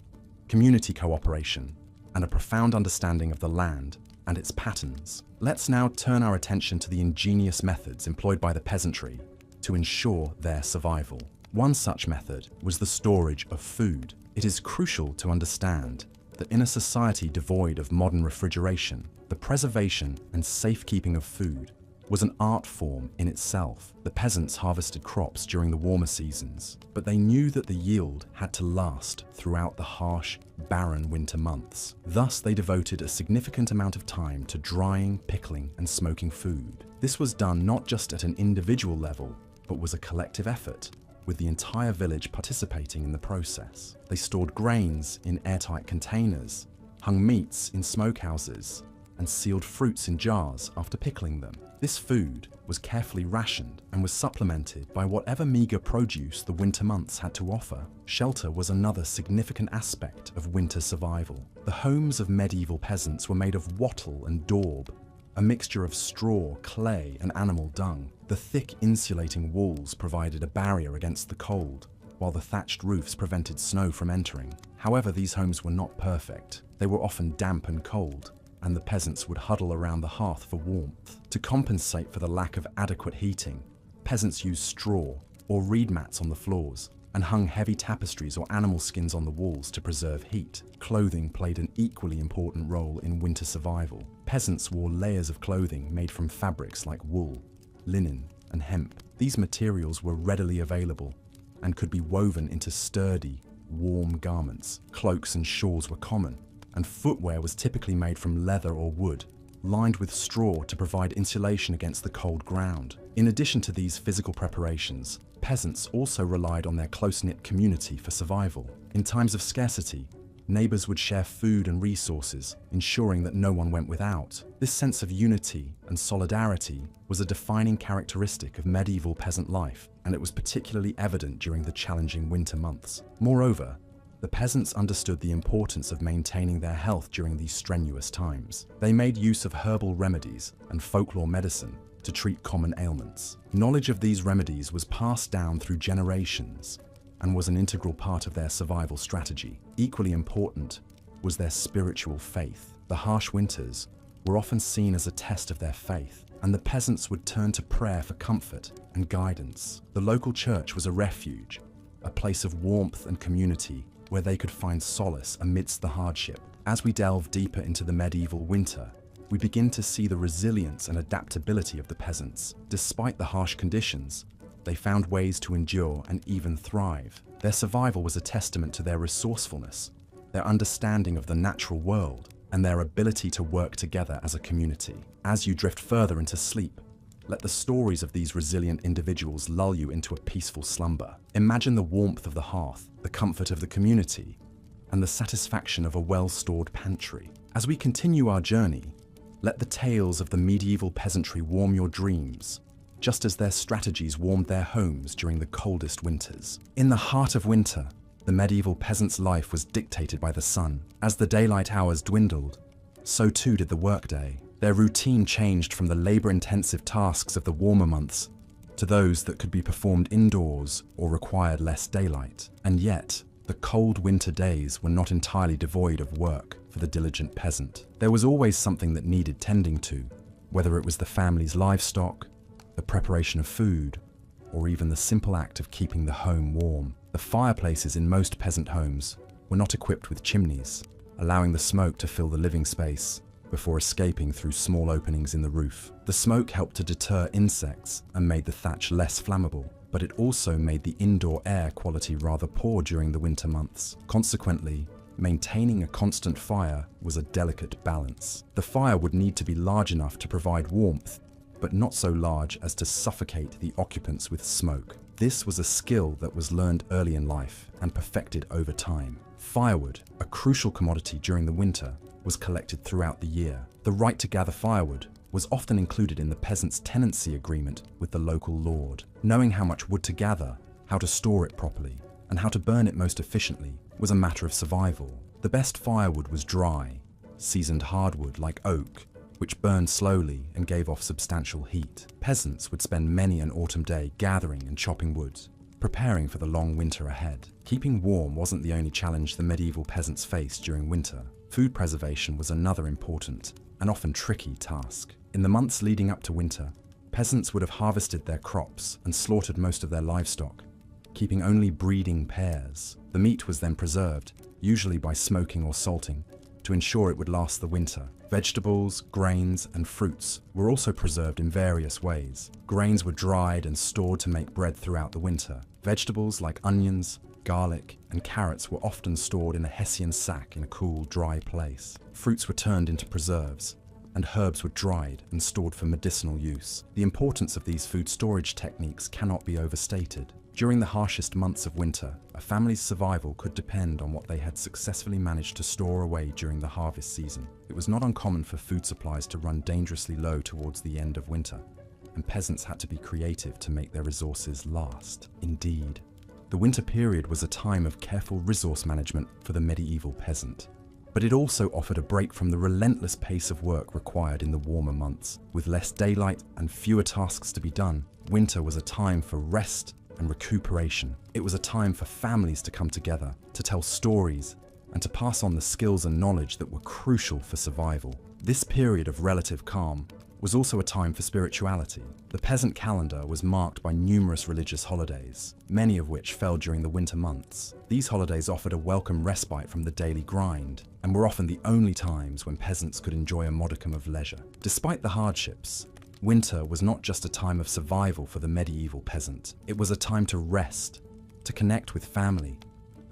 community cooperation, and a profound understanding of the land and its patterns. Let's now turn our attention to the ingenious methods employed by the peasantry to ensure their survival. One such method was the storage of food. It is crucial to understand that in a society devoid of modern refrigeration, the preservation and safekeeping of food was an art form in itself. The peasants harvested crops during the warmer seasons, but they knew that the yield had to last throughout the harsh, barren winter months. Thus, they devoted a significant amount of time to drying, pickling, and smoking food. This was done not just at an individual level, but was a collective effort, with the entire village participating in the process. They stored grains in airtight containers, hung meats in smokehouses, and sealed fruits in jars after pickling them. This food was carefully rationed and was supplemented by whatever meager produce the winter months had to offer. Shelter was another significant aspect of winter survival. The homes of medieval peasants were made of wattle and daub, a mixture of straw, clay, and animal dung. The thick insulating walls provided a barrier against the cold, while the thatched roofs prevented snow from entering. However, these homes were not perfect. They were often damp and cold, and the peasants would huddle around the hearth for warmth. To compensate for the lack of adequate heating, peasants used straw or reed mats on the floors and hung heavy tapestries or animal skins on the walls to preserve heat. Clothing played an equally important role in winter survival. Peasants wore layers of clothing made from fabrics like wool, linen, and hemp. These materials were readily available and could be woven into sturdy, warm garments. Cloaks and shawls were common, and footwear was typically made from leather or wood, lined with straw to provide insulation against the cold ground. In addition to these physical preparations, peasants also relied on their close-knit community for survival. In times of scarcity, Neighbors would share food and resources, ensuring that no one went without. This sense of unity and solidarity was a defining characteristic of medieval peasant life, and it was particularly evident during the challenging winter months. Moreover, the peasants understood the importance of maintaining their health during these strenuous times. They made use of herbal remedies and folklore medicine to treat common ailments. Knowledge of these remedies was passed down through generations and was an integral part of their survival strategy. Equally important was their spiritual faith. The harsh winters were often seen as a test of their faith, and the peasants would turn to prayer for comfort and guidance. The local church was a refuge, a place of warmth and community where they could find solace amidst the hardship. As we delve deeper into the medieval winter, we begin to see the resilience and adaptability of the peasants. Despite the harsh conditions, they found ways to endure and even thrive. Their survival was a testament to their resourcefulness, their understanding of the natural world, and their ability to work together as a community. As you drift further into sleep, let the stories of these resilient individuals lull you into a peaceful slumber. Imagine the warmth of the hearth, the comfort of the community, and the satisfaction of a well-stored pantry. As we continue our journey, let the tales of the medieval peasantry warm your dreams, just as their strategies warmed their homes during the coldest winters. In the heart of winter, the medieval peasant's life was dictated by the sun. As the daylight hours dwindled, so too did the workday. Their routine changed from the labor-intensive tasks of the warmer months to those that could be performed indoors or required less daylight. And yet, the cold winter days were not entirely devoid of work for the diligent peasant. There was always something that needed tending to, whether it was the family's livestock, the preparation of food, or even the simple act of keeping the home warm. The fireplaces in most peasant homes were not equipped with chimneys, allowing the smoke to fill the living space before escaping through small openings in the roof. The smoke helped to deter insects and made the thatch less flammable, but it also made the indoor air quality rather poor during the winter months. Consequently, maintaining a constant fire was a delicate balance. The fire would need to be large enough to provide warmth, but not so large as to suffocate the occupants with smoke. This was a skill that was learned early in life and perfected over time. Firewood, a crucial commodity during the winter, was collected throughout the year. The right to gather firewood was often included in the peasant's tenancy agreement with the local lord. Knowing how much wood to gather, how to store it properly, and how to burn it most efficiently was a matter of survival. The best firewood was dry, seasoned hardwood like oak, which burned slowly and gave off substantial heat. Peasants would spend many an autumn day gathering and chopping wood, preparing for the long winter ahead. Keeping warm wasn't the only challenge the medieval peasants faced during winter. Food preservation was another important and often tricky task. In the months leading up to winter, peasants would have harvested their crops and slaughtered most of their livestock, keeping only breeding pairs. The meat was then preserved, usually by smoking or salting, to ensure it would last the winter. Vegetables, grains, and fruits were also preserved in various ways. Grains were dried and stored to make bread throughout the winter. Vegetables like onions, garlic, and carrots were often stored in a Hessian sack in a cool, dry place. Fruits were turned into preserves, and herbs were dried and stored for medicinal use. The importance of these food storage techniques cannot be overstated. During the harshest months of winter, a family's survival could depend on what they had successfully managed to store away during the harvest season. It was not uncommon for food supplies to run dangerously low towards the end of winter, and peasants had to be creative to make their resources last. Indeed, the winter period was a time of careful resource management for the medieval peasant. But it also offered a break from the relentless pace of work required in the warmer months. With less daylight and fewer tasks to be done, winter was a time for rest and recuperation. It was a time for families to come together, to tell stories, and to pass on the skills and knowledge that were crucial for survival. This period of relative calm was also a time for spirituality. The peasant calendar was marked by numerous religious holidays, many of which fell during the winter months. These holidays offered a welcome respite from the daily grind, and were often the only times when peasants could enjoy a modicum of leisure. Despite the hardships, winter was not just a time of survival for the medieval peasant. It was a time to rest, to connect with family,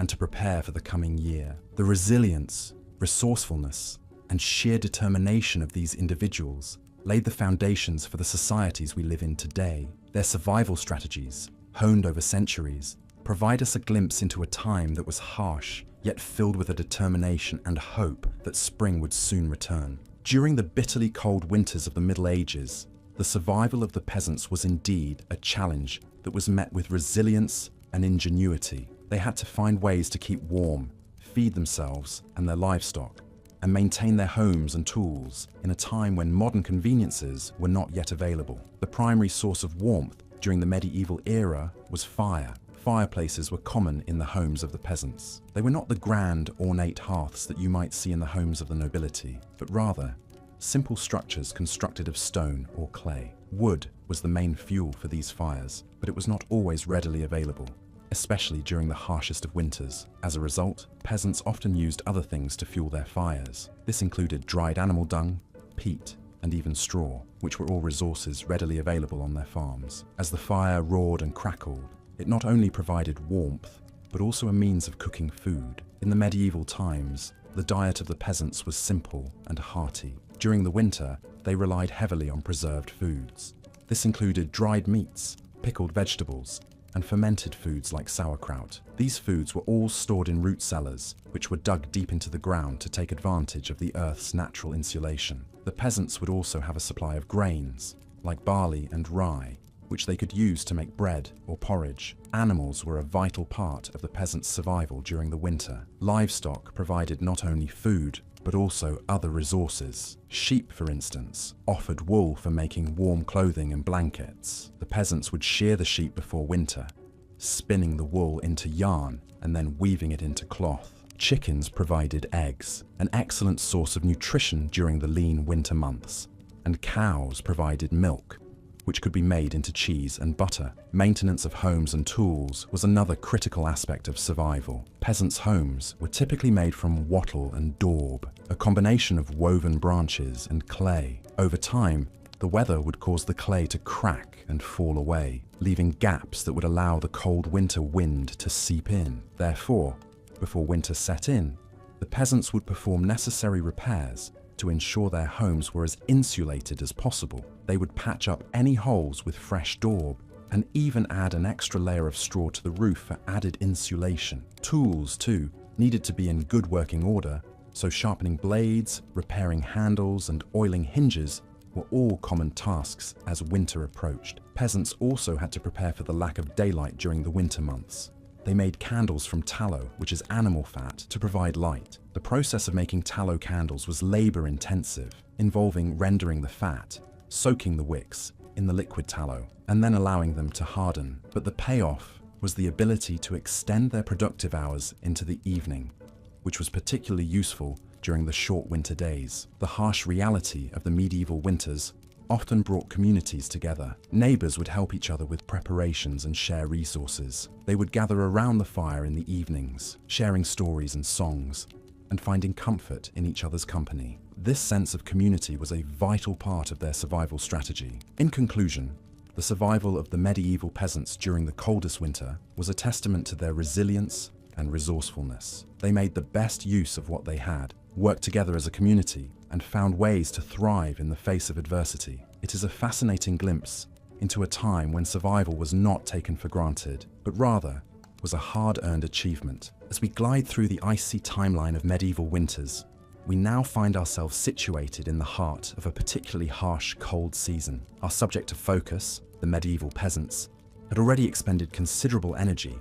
and to prepare for the coming year. The resilience, resourcefulness, and sheer determination of these individuals laid the foundations for the societies we live in today. Their survival strategies, honed over centuries, provide us a glimpse into a time that was harsh yet filled with a determination and hope that spring would soon return. During the bitterly cold winters of the Middle Ages, the survival of the peasants was indeed a challenge that was met with resilience and ingenuity. They had to find ways to keep warm, feed themselves and their livestock, and maintain their homes and tools in a time when modern conveniences were not yet available. The primary source of warmth during the medieval era was fire. Fireplaces were common in the homes of the peasants. They were not the grand, ornate hearths that you might see in the homes of the nobility, but rather simple structures constructed of stone or clay. Wood was the main fuel for these fires, but it was not always readily available, especially during the harshest of winters. As a result, peasants often used other things to fuel their fires. This included dried animal dung, peat, and even straw, which were all resources readily available on their farms. As the fire roared and crackled, it not only provided warmth, but also a means of cooking food. In the medieval times, the diet of the peasants was simple and hearty. During the winter, they relied heavily on preserved foods. This included dried meats, pickled vegetables, and fermented foods like sauerkraut. These foods were all stored in root cellars, which were dug deep into the ground to take advantage of the earth's natural insulation. The peasants would also have a supply of grains, like barley and rye, which they could use to make bread or porridge. Animals were a vital part of the peasants' survival during the winter. Livestock provided not only food, but also other resources. Sheep, for instance, offered wool for making warm clothing and blankets. The peasants would shear the sheep before winter, spinning the wool into yarn and then weaving it into cloth. Chickens provided eggs, an excellent source of nutrition during the lean winter months, and cows provided milk, which could be made into cheese and butter. Maintenance of homes and tools was another critical aspect of survival. Peasants' homes were typically made from wattle and daub, a combination of woven branches and clay. Over time, the weather would cause the clay to crack and fall away, leaving gaps that would allow the cold winter wind to seep in. Therefore, before winter set in, the peasants would perform necessary repairs to ensure their homes were as insulated as possible. They would patch up any holes with fresh daub and even add an extra layer of straw to the roof for added insulation. Tools, too, needed to be in good working order, so sharpening blades, repairing handles, and oiling hinges were all common tasks as winter approached. Peasants also had to prepare for the lack of daylight during the winter months. They made candles from tallow, which is animal fat, to provide light. The process of making tallow candles was labor-intensive, involving rendering the fat, soaking the wicks in the liquid tallow, and then allowing them to harden. But the payoff was the ability to extend their productive hours into the evening, which was particularly useful during the short winter days. The harsh reality of the medieval winters often brought communities together. Neighbors would help each other with preparations and share resources. They would gather around the fire in the evenings, sharing stories and songs, and finding comfort in each other's company. This sense of community was a vital part of their survival strategy. In conclusion, the survival of the medieval peasants during the coldest winter was a testament to their resilience and resourcefulness. They made the best use of what they had, worked together as a community, and found ways to thrive in the face of adversity. It is a fascinating glimpse into a time when survival was not taken for granted, but rather was a hard-earned achievement. As we glide through the icy timeline of medieval winters, we now find ourselves situated in the heart of a particularly harsh cold season. Our subject of focus, the medieval peasants, had already expended considerable energy,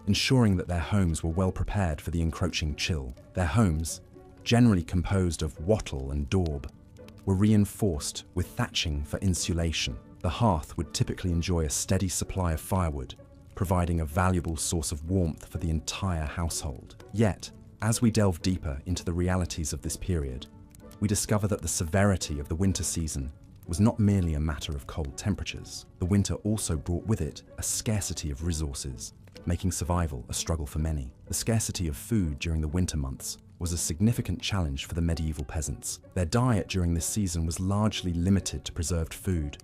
ensuring that their homes were well prepared for the encroaching chill. Their homes, generally composed of wattle and daub, were reinforced with thatching for insulation. The hearth would typically enjoy a steady supply of firewood, providing a valuable source of warmth for the entire household. Yet, as we delve deeper into the realities of this period, we discover that the severity of the winter season was not merely a matter of cold temperatures. The winter also brought with it a scarcity of resources, making survival a struggle for many. The scarcity of food during the winter months was a significant challenge for the medieval peasants. Their diet during this season was largely limited to preserved food,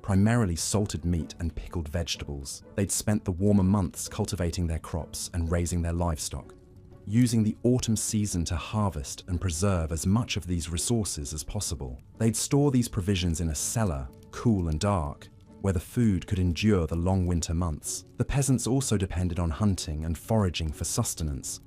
primarily salted meat and pickled vegetables. They'd spent the warmer months cultivating their crops and raising their livestock, using the autumn season to harvest and preserve as much of these resources as possible. They'd store these provisions in a cellar, cool and dark, where the food could endure the long winter months. The peasants also depended on hunting and foraging for sustenance,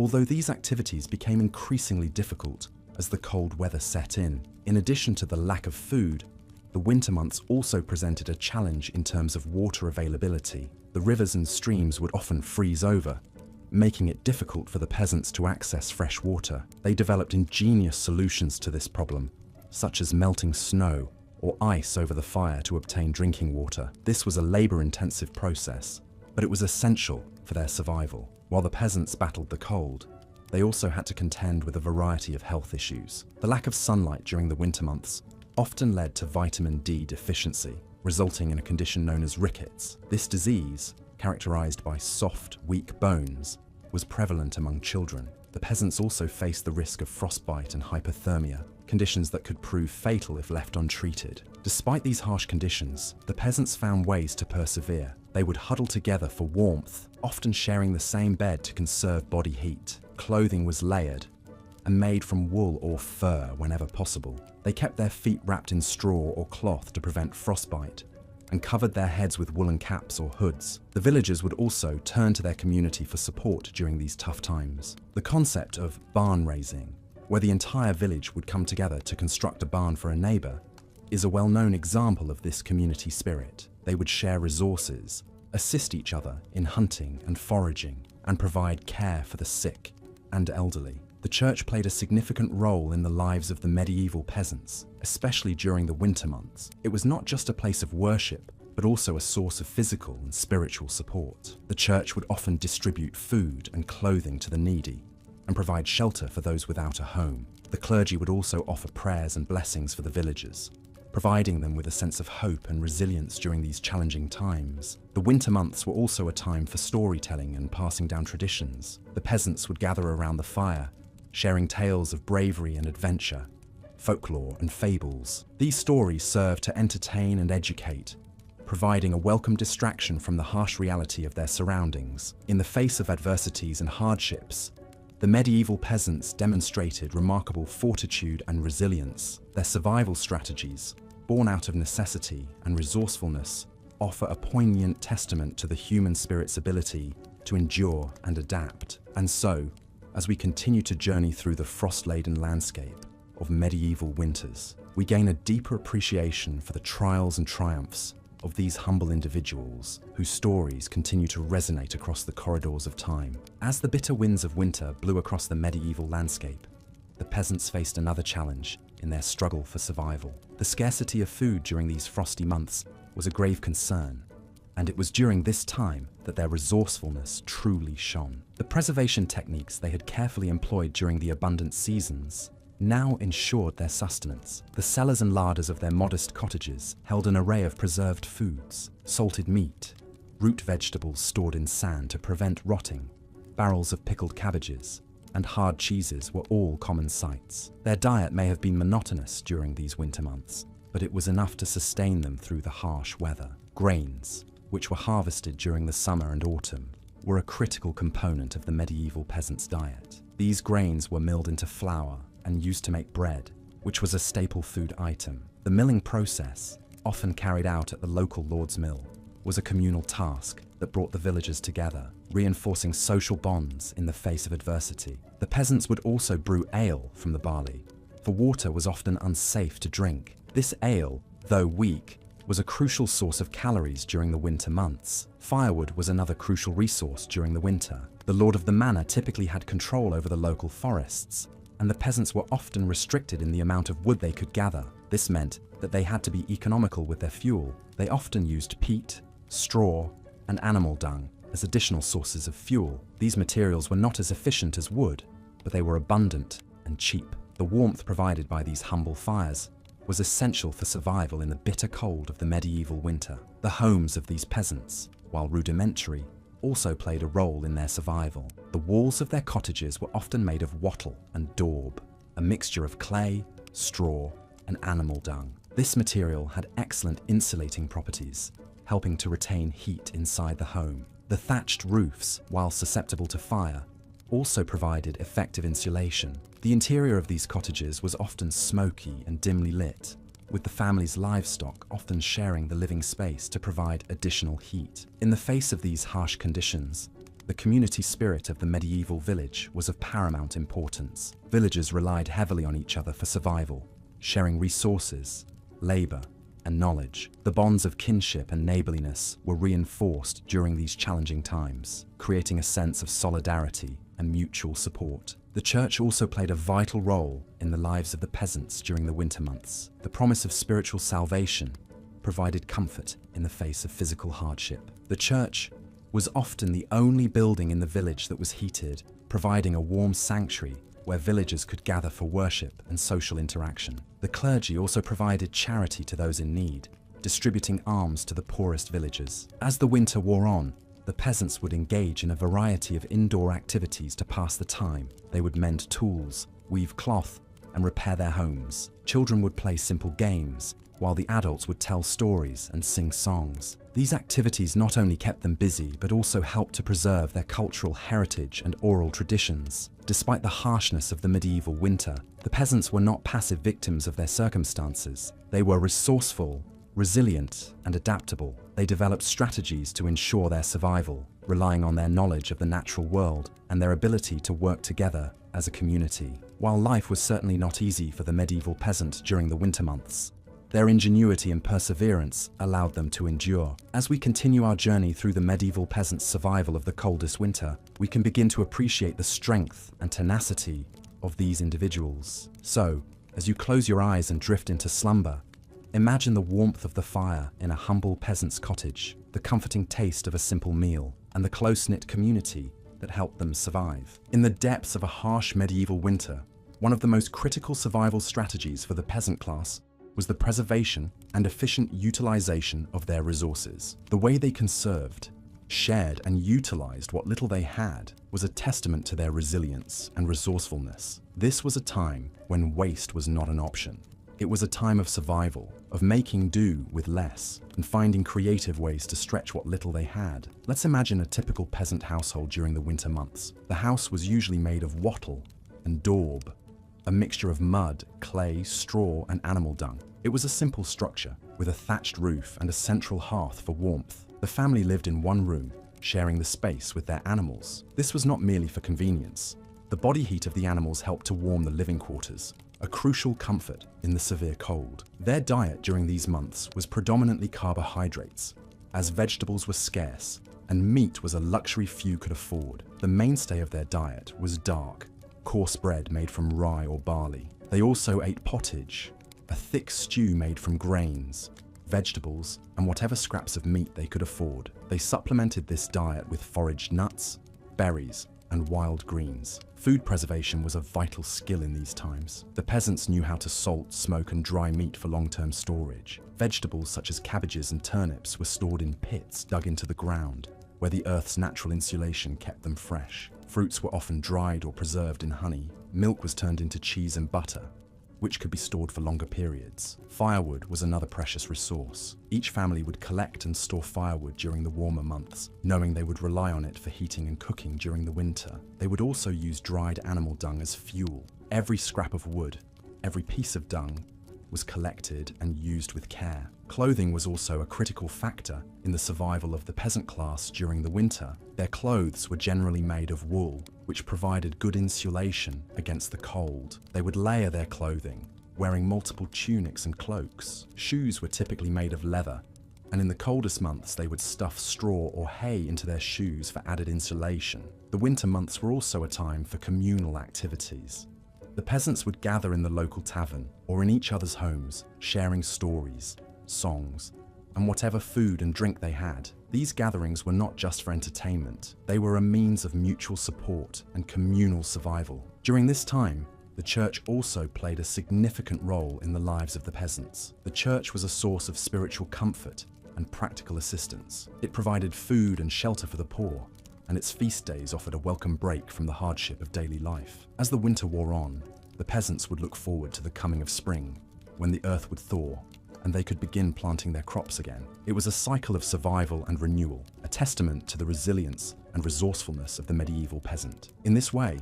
Although these activities became increasingly difficult as the cold weather set in addition to the lack of food, the winter months also presented a challenge in terms of water availability. The rivers and streams would often freeze over, making it difficult for the peasants to access fresh water. They developed ingenious solutions to this problem, such as melting snow or ice over the fire to obtain drinking water. This was a labor-intensive process, but it was essential for their survival. While the peasants battled the cold, they also had to contend with a variety of health issues. The lack of sunlight during the winter months often led to vitamin D deficiency, resulting in a condition known as rickets. This disease, characterized by soft, weak bones, was prevalent among children. The peasants also faced the risk of frostbite and hypothermia, conditions that could prove fatal if left untreated. Despite these harsh conditions, the peasants found ways to persevere. They would huddle together for warmth, often sharing the same bed to conserve body heat. Clothing was layered and made from wool or fur whenever possible. They kept their feet wrapped in straw or cloth to prevent frostbite and covered their heads with woolen caps or hoods. The villagers would also turn to their community for support during these tough times. The concept of barn raising, where the entire village would come together to construct a barn for a neighbor, is a well-known example of this community spirit. They would share resources, assist each other in hunting and foraging, and provide care for the sick and elderly. The church played a significant role in the lives of the medieval peasants, especially during the winter months. It was not just a place of worship, but also a source of physical and spiritual support. The church would often distribute food and clothing to the needy and provide shelter for those without a home. The clergy would also offer prayers and blessings for the villagers, providing them with a sense of hope and resilience during these challenging times. The winter months were also a time for storytelling and passing down traditions. The peasants would gather around the fire, sharing tales of bravery and adventure, folklore and fables. These stories served to entertain and educate, providing a welcome distraction from the harsh reality of their surroundings. In the face of adversities and hardships, the medieval peasants demonstrated remarkable fortitude and resilience. Their survival strategies, born out of necessity and resourcefulness, offer a poignant testament to the human spirit's ability to endure and adapt. And so, as we continue to journey through the frost-laden landscape of medieval winters, we gain a deeper appreciation for the trials and triumphs of these humble individuals whose stories continue to resonate across the corridors of time. As the bitter winds of winter blew across the medieval landscape, the peasants faced another challenge in their struggle for survival. The scarcity of food during these frosty months was a grave concern, and it was during this time that their resourcefulness truly shone. The preservation techniques they had carefully employed during the abundant seasons now ensured their sustenance. The cellars and larders of their modest cottages held an array of preserved foods: salted meat, root vegetables stored in sand to prevent rotting, barrels of pickled cabbages, and hard cheeses were all common sights. Their diet may have been monotonous during these winter months, but it was enough to sustain them through the harsh weather. Grains, which were harvested during the summer and autumn, were a critical component of the medieval peasants' diet. These grains were milled into flour and used to make bread, which was a staple food item. The milling process, often carried out at the local lord's mill, was a communal task that brought the villagers together, reinforcing social bonds in the face of adversity. The peasants would also brew ale from the barley, for water was often unsafe to drink. This ale, though weak, was a crucial source of calories during the winter months. Firewood was another crucial resource during the winter. The lord of the manor typically had control over the local forests, and the peasants were often restricted in the amount of wood they could gather. This meant that they had to be economical with their fuel. They often used peat, straw, and animal dung as additional sources of fuel. These materials were not as efficient as wood, but they were abundant and cheap. The warmth provided by these humble fires was essential for survival in the bitter cold of the medieval winter. The homes of these peasants, while rudimentary, also played a role in their survival. The walls of their cottages were often made of wattle and daub, a mixture of clay, straw, and animal dung. This material had excellent insulating properties, helping to retain heat inside the home. The thatched roofs, while susceptible to fire, also provided effective insulation. The interior of these cottages was often smoky and dimly lit, with the family's livestock often sharing the living space to provide additional heat. In the face of these harsh conditions, the community spirit of the medieval village was of paramount importance. Villagers relied heavily on each other for survival, sharing resources, labor, and knowledge. The bonds of kinship and neighborliness were reinforced during these challenging times, creating a sense of solidarity and mutual support. The church also played a vital role in the lives of the peasants during the winter months. The promise of spiritual salvation provided comfort in the face of physical hardship. The church was often the only building in the village that was heated, providing a warm sanctuary where villagers could gather for worship and social interaction. The clergy also provided charity to those in need, distributing alms to the poorest villagers. As the winter wore on, the peasants would engage in a variety of indoor activities to pass the time. They would mend tools, weave cloth, and repair their homes. Children would play simple games, while the adults would tell stories and sing songs. These activities not only kept them busy, but also helped to preserve their cultural heritage and oral traditions. Despite the harshness of the medieval winter, the peasants were not passive victims of their circumstances. They were resourceful, resilient, and adaptable. They developed strategies to ensure their survival, relying on their knowledge of the natural world and their ability to work together as a community. While life was certainly not easy for the medieval peasant during the winter months, their ingenuity and perseverance allowed them to endure. As we continue our journey through the medieval peasants' survival of the coldest winter, we can begin to appreciate the strength and tenacity of these individuals. So, as you close your eyes and drift into slumber, imagine the warmth of the fire in a humble peasant's cottage, the comforting taste of a simple meal, and the close-knit community that helped them survive. In the depths of a harsh medieval winter, one of the most critical survival strategies for the peasant class was the preservation and efficient utilization of their resources. The way they conserved, shared, and utilized what little they had was a testament to their resilience and resourcefulness. This was a time when waste was not an option. It was a time of survival, of making do with less, and finding creative ways to stretch what little they had. Let's imagine a typical peasant household during the winter months. The house was usually made of wattle and daub, a mixture of mud, clay, straw, and animal dung. It was a simple structure, with a thatched roof and a central hearth for warmth. The family lived in one room, sharing the space with their animals. This was not merely for convenience. The body heat of the animals helped to warm the living quarters, a crucial comfort in the severe cold. Their diet during these months was predominantly carbohydrates, as vegetables were scarce, and meat was a luxury few could afford. The mainstay of their diet was dark, coarse bread made from rye or barley. They also ate pottage, a thick stew made from grains, vegetables, and whatever scraps of meat they could afford. They supplemented this diet with foraged nuts, berries, and wild greens. Food preservation was a vital skill in these times. The peasants knew how to salt, smoke, and dry meat for long-term storage. Vegetables such as cabbages and turnips were stored in pits dug into the ground, where the earth's natural insulation kept them fresh. Fruits were often dried or preserved in honey. Milk was turned into cheese and butter, which could be stored for longer periods. Firewood was another precious resource. Each family would collect and store firewood during the warmer months, knowing they would rely on it for heating and cooking during the winter. They would also use dried animal dung as fuel. Every scrap of wood, every piece of dung, was collected and used with care. Clothing was also a critical factor in the survival of the peasant class during the winter. Their clothes were generally made of wool, which provided good insulation against the cold. They would layer their clothing, wearing multiple tunics and cloaks. Shoes were typically made of leather, and in the coldest months they would stuff straw or hay into their shoes for added insulation. The winter months were also a time for communal activities. The peasants would gather in the local tavern or in each other's homes, sharing stories, songs, and whatever food and drink they had. These gatherings were not just for entertainment. They were a means of mutual support and communal survival. During this time, the church also played a significant role in the lives of the peasants. The church was a source of spiritual comfort and practical assistance. It provided food and shelter for the poor, and its feast days offered a welcome break from the hardship of daily life. As the winter wore on, the peasants would look forward to the coming of spring, when the earth would thaw, and they could begin planting their crops again. It was a cycle of survival and renewal, a testament to the resilience and resourcefulness of the medieval peasant. In this way,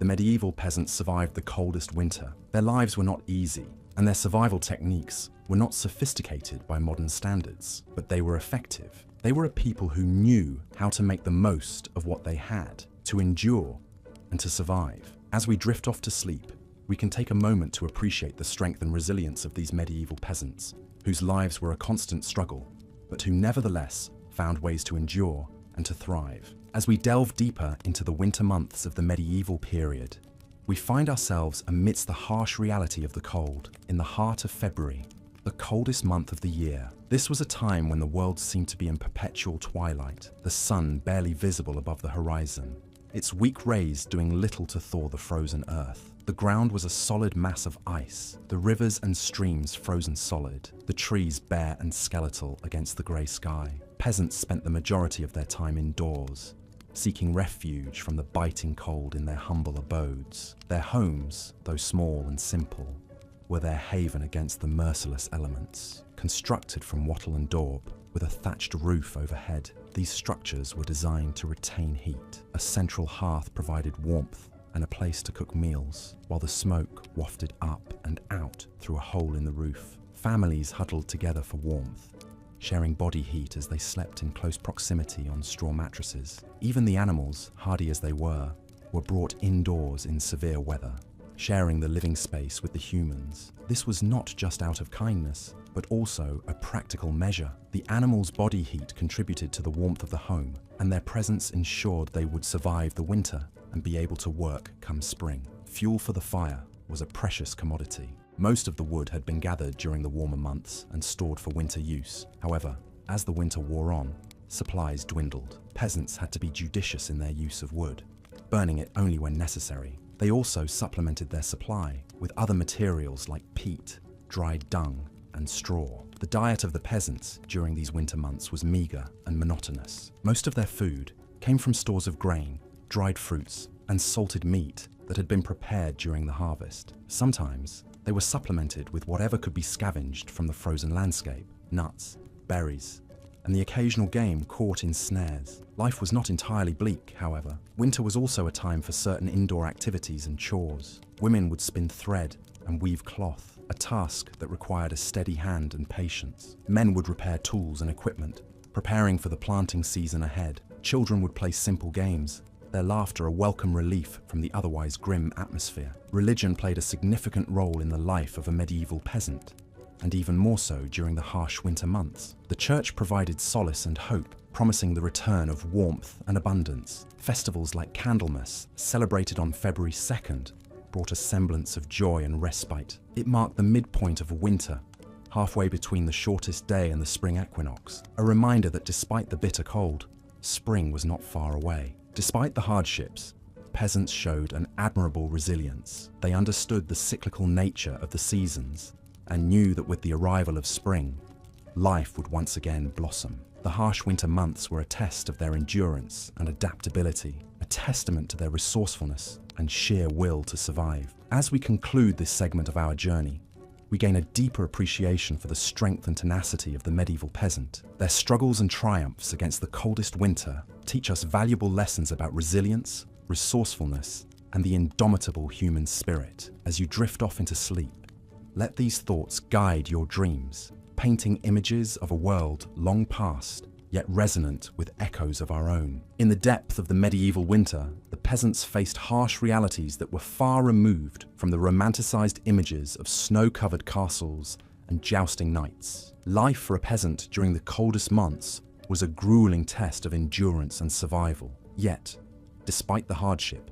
the medieval peasants survived the coldest winter. Their lives were not easy, and their survival techniques were not sophisticated by modern standards, but they were effective. They were a people who knew how to make the most of what they had, to endure and to survive. As we drift off to sleep, we can take a moment to appreciate the strength and resilience of these medieval peasants, whose lives were a constant struggle, but who nevertheless found ways to endure and to thrive. As we delve deeper into the winter months of the medieval period, we find ourselves amidst the harsh reality of the cold, in the heart of February, the coldest month of the year. This was a time when the world seemed to be in perpetual twilight, the sun barely visible above the horizon, its weak rays doing little to thaw the frozen earth. The ground was a solid mass of ice, the rivers and streams frozen solid, the trees bare and skeletal against the grey sky. Peasants spent the majority of their time indoors, seeking refuge from the biting cold in their humble abodes. Their homes, though small and simple, were their haven against the merciless elements. Constructed from wattle and daub, with a thatched roof overhead, these structures were designed to retain heat. A central hearth provided warmth and a place to cook meals, while the smoke wafted up and out through a hole in the roof. Families huddled together for warmth, sharing body heat as they slept in close proximity on straw mattresses. Even the animals, hardy as they were brought indoors in severe weather, sharing the living space with the humans. This was not just out of kindness, but also a practical measure. The animals' body heat contributed to the warmth of the home, and their presence ensured they would survive the winter and be able to work come spring. Fuel for the fire was a precious commodity. Most of the wood had been gathered during the warmer months and stored for winter use. However, as the winter wore on, supplies dwindled. Peasants had to be judicious in their use of wood, burning it only when necessary. They also supplemented their supply with other materials like peat, dried dung, and straw. The diet of the peasants during these winter months was meager and monotonous. Most of their food came from stores of grain, dried fruits, and salted meat that had been prepared during the harvest. Sometimes they were supplemented with whatever could be scavenged from the frozen landscape: nuts, berries, and the occasional game caught in snares. Life was not entirely bleak, however. Winter was also a time for certain indoor activities and chores. Women would spin thread and weave cloth, a task that required a steady hand and patience. Men would repair tools and equipment, preparing for the planting season ahead. Children would play simple games, their laughter a welcome relief from the otherwise grim atmosphere. Religion played a significant role in the life of a medieval peasant, and even more so during the harsh winter months. The church provided solace and hope, promising the return of warmth and abundance. Festivals like Candlemas, celebrated on February 2nd, brought a semblance of joy and respite. It marked the midpoint of winter, halfway between the shortest day and the spring equinox, a reminder that despite the bitter cold, spring was not far away. Despite the hardships, peasants showed an admirable resilience. They understood the cyclical nature of the seasons and knew that with the arrival of spring, life would once again blossom. The harsh winter months were a test of their endurance and adaptability, a testament to their resourcefulness and sheer will to survive. As we conclude this segment of our journey, we gain a deeper appreciation for the strength and tenacity of the medieval peasant. Their struggles and triumphs against the coldest winter teach us valuable lessons about resilience, resourcefulness, and the indomitable human spirit. As you drift off into sleep, let these thoughts guide your dreams, painting images of a world long past, yet resonant with echoes of our own. In the depth of the medieval winter, the peasants faced harsh realities that were far removed from the romanticized images of snow-covered castles and jousting knights. Life for a peasant during the coldest months was a grueling test of endurance and survival. Yet, despite the hardship,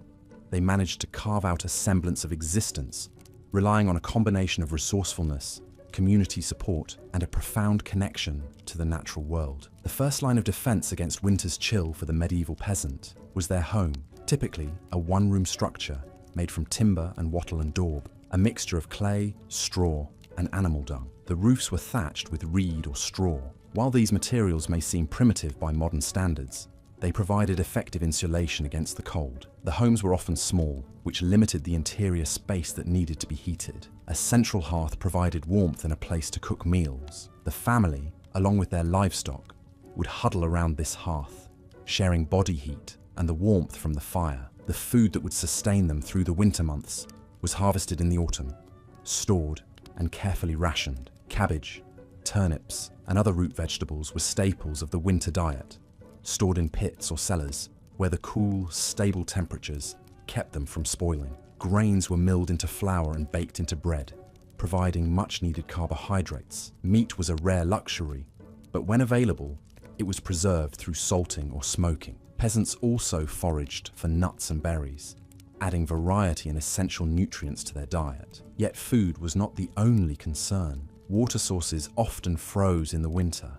they managed to carve out a semblance of existence, relying on a combination of resourcefulness, community support, and a profound connection to the natural world. The first line of defense against winter's chill for the medieval peasant was their home, typically a one-room structure made from timber and wattle and daub, a mixture of clay, straw, and animal dung. The roofs were thatched with reed or straw. While these materials may seem primitive by modern standards, they provided effective insulation against the cold. The homes were often small, which limited the interior space that needed to be heated. A central hearth provided warmth and a place to cook meals. The family, along with their livestock, would huddle around this hearth, sharing body heat and the warmth from the fire. The food that would sustain them through the winter months was harvested in the autumn, stored and carefully rationed. Cabbage, turnips, and other root vegetables were staples of the winter diet, stored in pits or cellars where the cool, stable temperatures kept them from spoiling. Grains were milled into flour and baked into bread, providing much-needed carbohydrates. Meat was a rare luxury, but when available, it was preserved through salting or smoking. Peasants also foraged for nuts and berries, adding variety and essential nutrients to their diet. Yet food was not the only concern. Water sources often froze in the winter,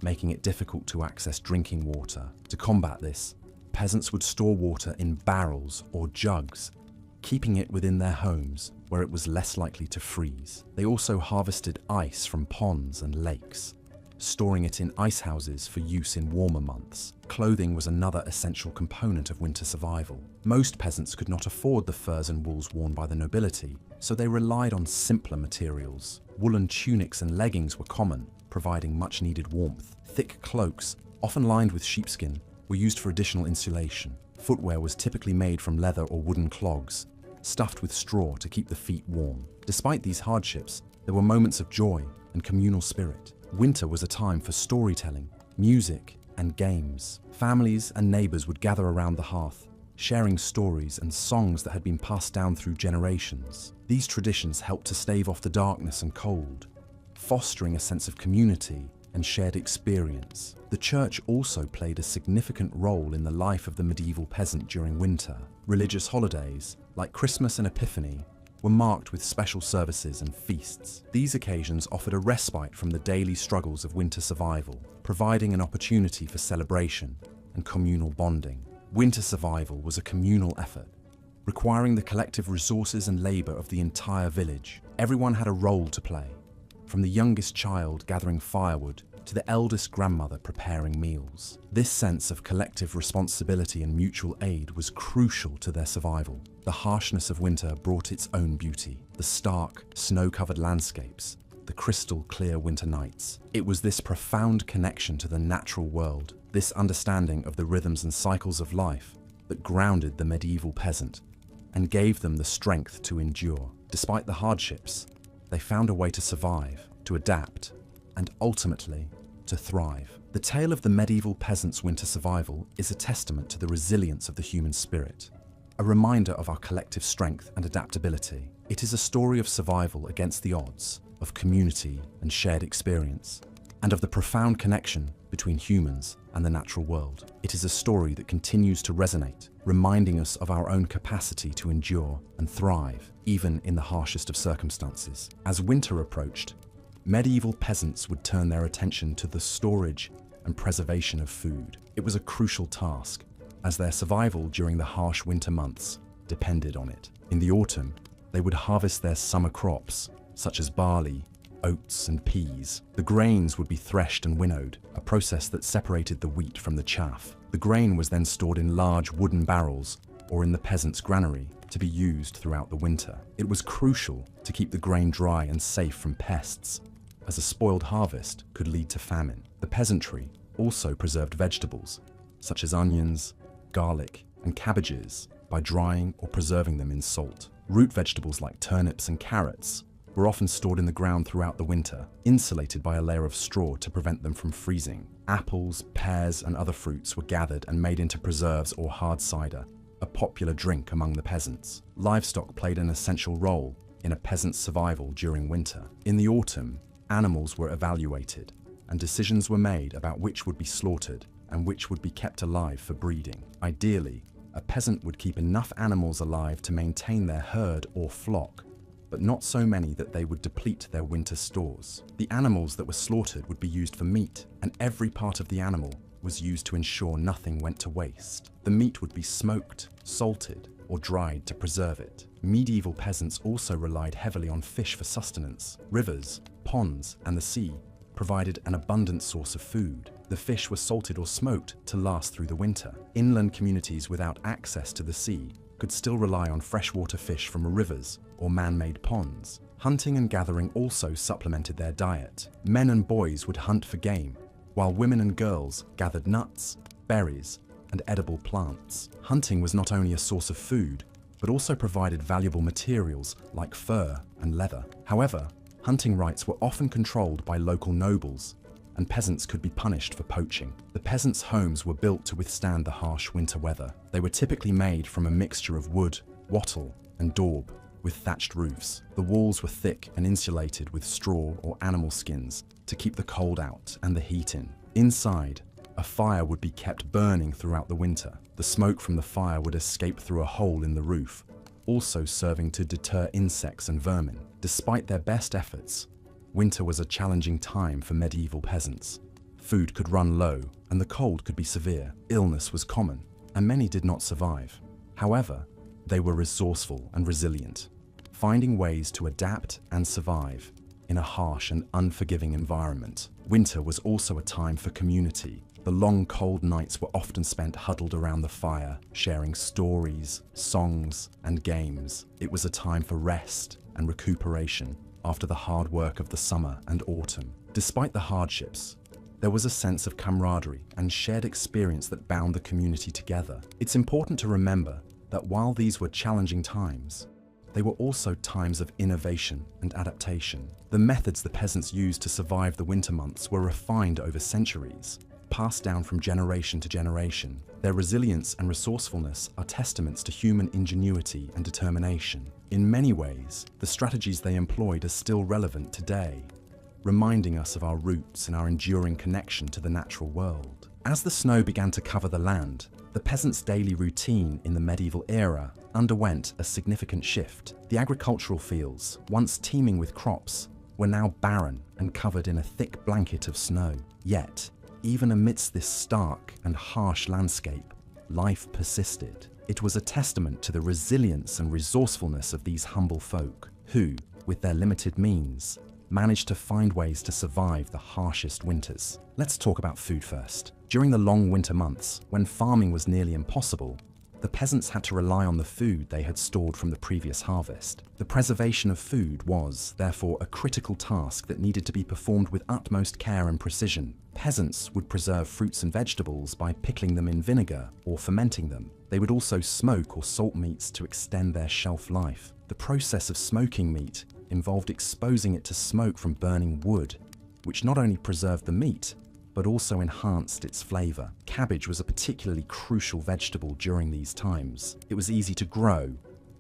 making it difficult to access drinking water. To combat this, peasants would store water in barrels or jugs, keeping it within their homes where it was less likely to freeze. They also harvested ice from ponds and lakes, storing it in ice houses for use in warmer months. Clothing was another essential component of winter survival. Most peasants could not afford the furs and wools worn by the nobility, so they relied on simpler materials. Woolen tunics and leggings were common, providing much-needed warmth. Thick cloaks, often lined with sheepskin, were used for additional insulation. Footwear was typically made from leather or wooden clogs, stuffed with straw to keep the feet warm. Despite these hardships, there were moments of joy and communal spirit. Winter was a time for storytelling, music, and games. Families and neighbors would gather around the hearth, sharing stories and songs that had been passed down through generations. These traditions helped to stave off the darkness and cold, fostering a sense of community and shared experience. The church also played a significant role in the life of the medieval peasant during winter. Religious holidays, like Christmas and Epiphany, were marked with special services and feasts. These occasions offered a respite from the daily struggles of winter survival, providing an opportunity for celebration and communal bonding. Winter survival was a communal effort, requiring the collective resources and labor of the entire village. Everyone had a role to play, from the youngest child gathering firewood to the eldest grandmother preparing meals. This sense of collective responsibility and mutual aid was crucial to their survival. The harshness of winter brought its own beauty. The stark, snow-covered landscapes, the crystal-clear winter nights. It was this profound connection to the natural world, this understanding of the rhythms and cycles of life, that grounded the medieval peasant and gave them the strength to endure. Despite the hardships, they found a way to survive, to adapt, and ultimately, to thrive. The tale of the medieval peasant's winter survival is a testament to the resilience of the human spirit, a reminder of our collective strength and adaptability. It is a story of survival against the odds, of community and shared experience, and of the profound connection between humans and the natural world. It is a story that continues to resonate, reminding us of our own capacity to endure and thrive, even in the harshest of circumstances. As winter approached, medieval peasants would turn their attention to the storage and preservation of food. It was a crucial task, as their survival during the harsh winter months depended on it. In the autumn, they would harvest their summer crops, such as barley, oats, and peas. The grains would be threshed and winnowed, a process that separated the wheat from the chaff. The grain was then stored in large wooden barrels or in the peasant's granary to be used throughout the winter. It was crucial to keep the grain dry and safe from pests, as a spoiled harvest could lead to famine. The peasantry also preserved vegetables, such as onions, garlic, and cabbages, by drying or preserving them in salt. Root vegetables like turnips and carrots were often stored in the ground throughout the winter, insulated by a layer of straw to prevent them from freezing. Apples, pears, and other fruits were gathered and made into preserves or hard cider, a popular drink among the peasants. Livestock played an essential role in a peasant's survival during winter. In the autumn, animals were evaluated, and decisions were made about which would be slaughtered and which would be kept alive for breeding. Ideally, a peasant would keep enough animals alive to maintain their herd or flock, but not so many that they would deplete their winter stores. The animals that were slaughtered would be used for meat, and every part of the animal was used to ensure nothing went to waste. The meat would be smoked, salted, or dried to preserve it. Medieval peasants also relied heavily on fish for sustenance. Rivers, ponds, and the sea provided an abundant source of food. The fish were salted or smoked to last through the winter. Inland communities without access to the sea could still rely on freshwater fish from rivers or man-made ponds. Hunting and gathering also supplemented their diet. Men and boys would hunt for game, while women and girls gathered nuts, berries, and edible plants. Hunting was not only a source of food, but also provided valuable materials like fur and leather. However, Hunting rights were often controlled by local nobles, and peasants could be punished for poaching. The peasants' homes were built to withstand the harsh winter weather. They were typically made from a mixture of wood, wattle, and daub, with thatched roofs. The walls were thick and insulated with straw or animal skins to keep the cold out and the heat in. Inside, a fire would be kept burning throughout the winter. The smoke from the fire would escape through a hole in the roof, also serving to deter insects and vermin. Despite their best efforts, winter was a challenging time for medieval peasants. Food could run low, and the cold could be severe. Illness was common, and many did not survive. However, they were resourceful and resilient, finding ways to adapt and survive in a harsh and unforgiving environment. Winter was also a time for community. The long, cold nights were often spent huddled around the fire, sharing stories, songs, and games. It was a time for rest and recuperation after the hard work of the summer and autumn. Despite the hardships, there was a sense of camaraderie and shared experience that bound the community together. It's important to remember that while these were challenging times, they were also times of innovation and adaptation. The methods the peasants used to survive the winter months were refined over centuries, passed down from generation to generation. Their resilience and resourcefulness are testaments to human ingenuity and determination. In many ways, the strategies they employed are still relevant today, reminding us of our roots and our enduring connection to the natural world. As the snow began to cover the land, the peasants' daily routine in the medieval era underwent a significant shift. The agricultural fields, once teeming with crops, were now barren and covered in a thick blanket of snow. Yet, even amidst this stark and harsh landscape, life persisted. It was a testament to the resilience and resourcefulness of these humble folk, who, with their limited means, managed to find ways to survive the harshest winters. Let's talk about food first. During the long winter months, when farming was nearly impossible, the peasants had to rely on the food they had stored from the previous harvest. The preservation of food was, therefore, a critical task that needed to be performed with utmost care and precision. Peasants would preserve fruits and vegetables by pickling them in vinegar or fermenting them. They would also smoke or salt meats to extend their shelf life. The process of smoking meat involved exposing it to smoke from burning wood, which not only preserved the meat, but also enhanced its flavor. Cabbage was a particularly crucial vegetable during these times. It was easy to grow,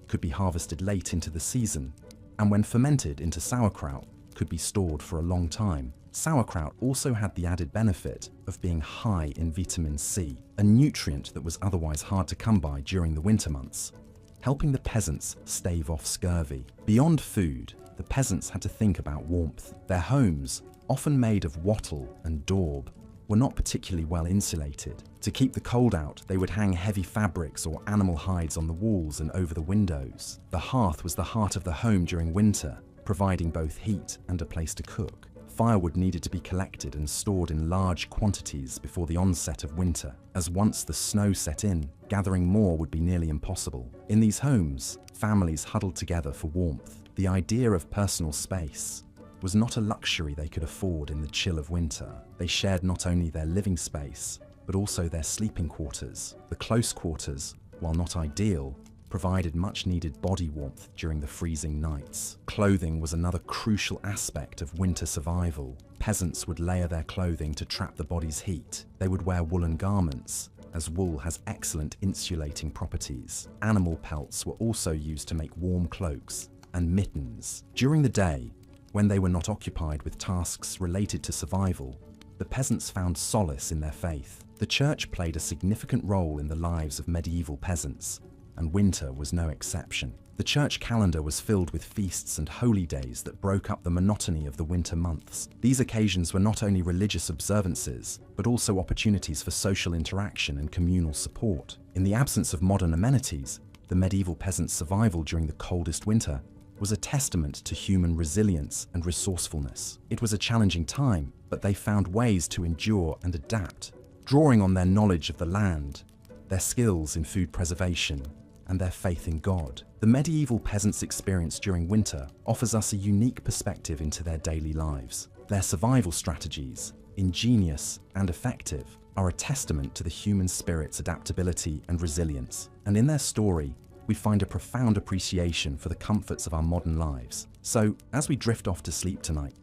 could be harvested late into the season, and when fermented into sauerkraut, could be stored for a long time. Sauerkraut also had the added benefit of being high in vitamin C, a nutrient that was otherwise hard to come by during the winter months, helping the peasants stave off scurvy. Beyond food, the peasants had to think about warmth. Their homes, often made of wattle and daub, were not particularly well insulated. To keep the cold out, they would hang heavy fabrics or animal hides on the walls and over the windows. The hearth was the heart of the home during winter, providing both heat and a place to cook. Firewood needed to be collected and stored in large quantities before the onset of winter, as once the snow set in, gathering more would be nearly impossible. In these homes, families huddled together for warmth. The idea of personal space was not a luxury they could afford in the chill of winter. They shared not only their living space, but also their sleeping quarters. The close quarters, while not ideal, provided much-needed body warmth during the freezing nights. Clothing was another crucial aspect of winter survival. Peasants would layer their clothing to trap the body's heat. They would wear woolen garments, as wool has excellent insulating properties. Animal pelts were also used to make warm cloaks and mittens. During the day, when they were not occupied with tasks related to survival, the peasants found solace in their faith. The church played a significant role in the lives of medieval peasants, and winter was no exception. The church calendar was filled with feasts and holy days that broke up the monotony of the winter months. These occasions were not only religious observances, but also opportunities for social interaction and communal support. In the absence of modern amenities, the medieval peasants' survival during the coldest winter was a testament to human resilience and resourcefulness. It was a challenging time, but they found ways to endure and adapt, drawing on their knowledge of the land, their skills in food preservation, and their faith in God. The medieval peasants' experience during winter offers us a unique perspective into their daily lives. Their survival strategies, ingenious and effective, are a testament to the human spirit's adaptability and resilience. And in their story, we find a profound appreciation for the comforts of our modern lives. So, as we drift off to sleep tonight,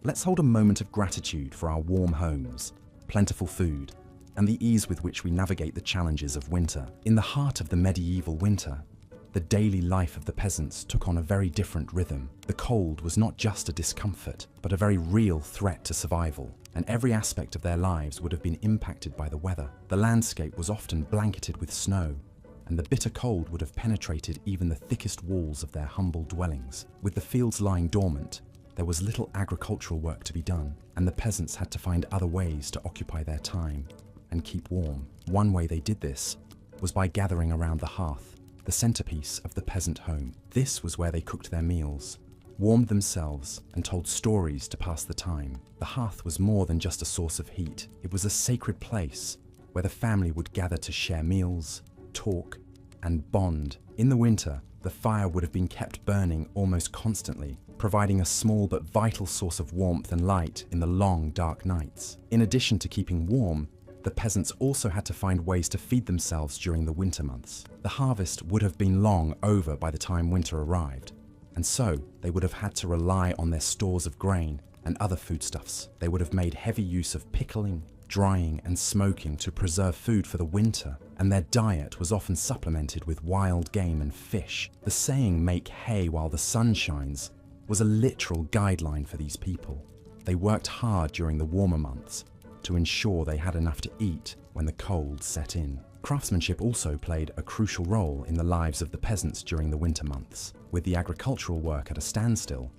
let's hold a moment of gratitude for our warm homes, plentiful food, and the ease with which we navigate the challenges of winter. In the heart of the medieval winter, the daily life of the peasants took on a very different rhythm. The cold was not just a discomfort, but a very real threat to survival, and every aspect of their lives would have been impacted by the weather. The landscape was often blanketed with snow, and the bitter cold would have penetrated even the thickest walls of their humble dwellings. With the fields lying dormant, there was little agricultural work to be done, and the peasants had to find other ways to occupy their time and keep warm. One way they did this was by gathering around the hearth, the centerpiece of the peasant home. This was where they cooked their meals, warmed themselves, and told stories to pass the time. The hearth was more than just a source of heat. It was a sacred place where the family would gather to share meals, talk, and bond. In the winter, the fire would have been kept burning almost constantly, providing a small but vital source of warmth and light in the long, dark nights. In addition to keeping warm, the peasants also had to find ways to feed themselves during the winter months. The harvest would have been long over by the time winter arrived, and so they would have had to rely on their stores of grain and other foodstuffs. They would have made heavy use of pickling, drying, and smoking to preserve food for the winter, and their diet was often supplemented with wild game and fish. The saying, "make hay while the sun shines," was a literal guideline for these people. They worked hard during the warmer months to ensure they had enough to eat when the cold set in. Craftsmanship also played a crucial role in the lives of the peasants during the winter months. With the agricultural work at a standstill,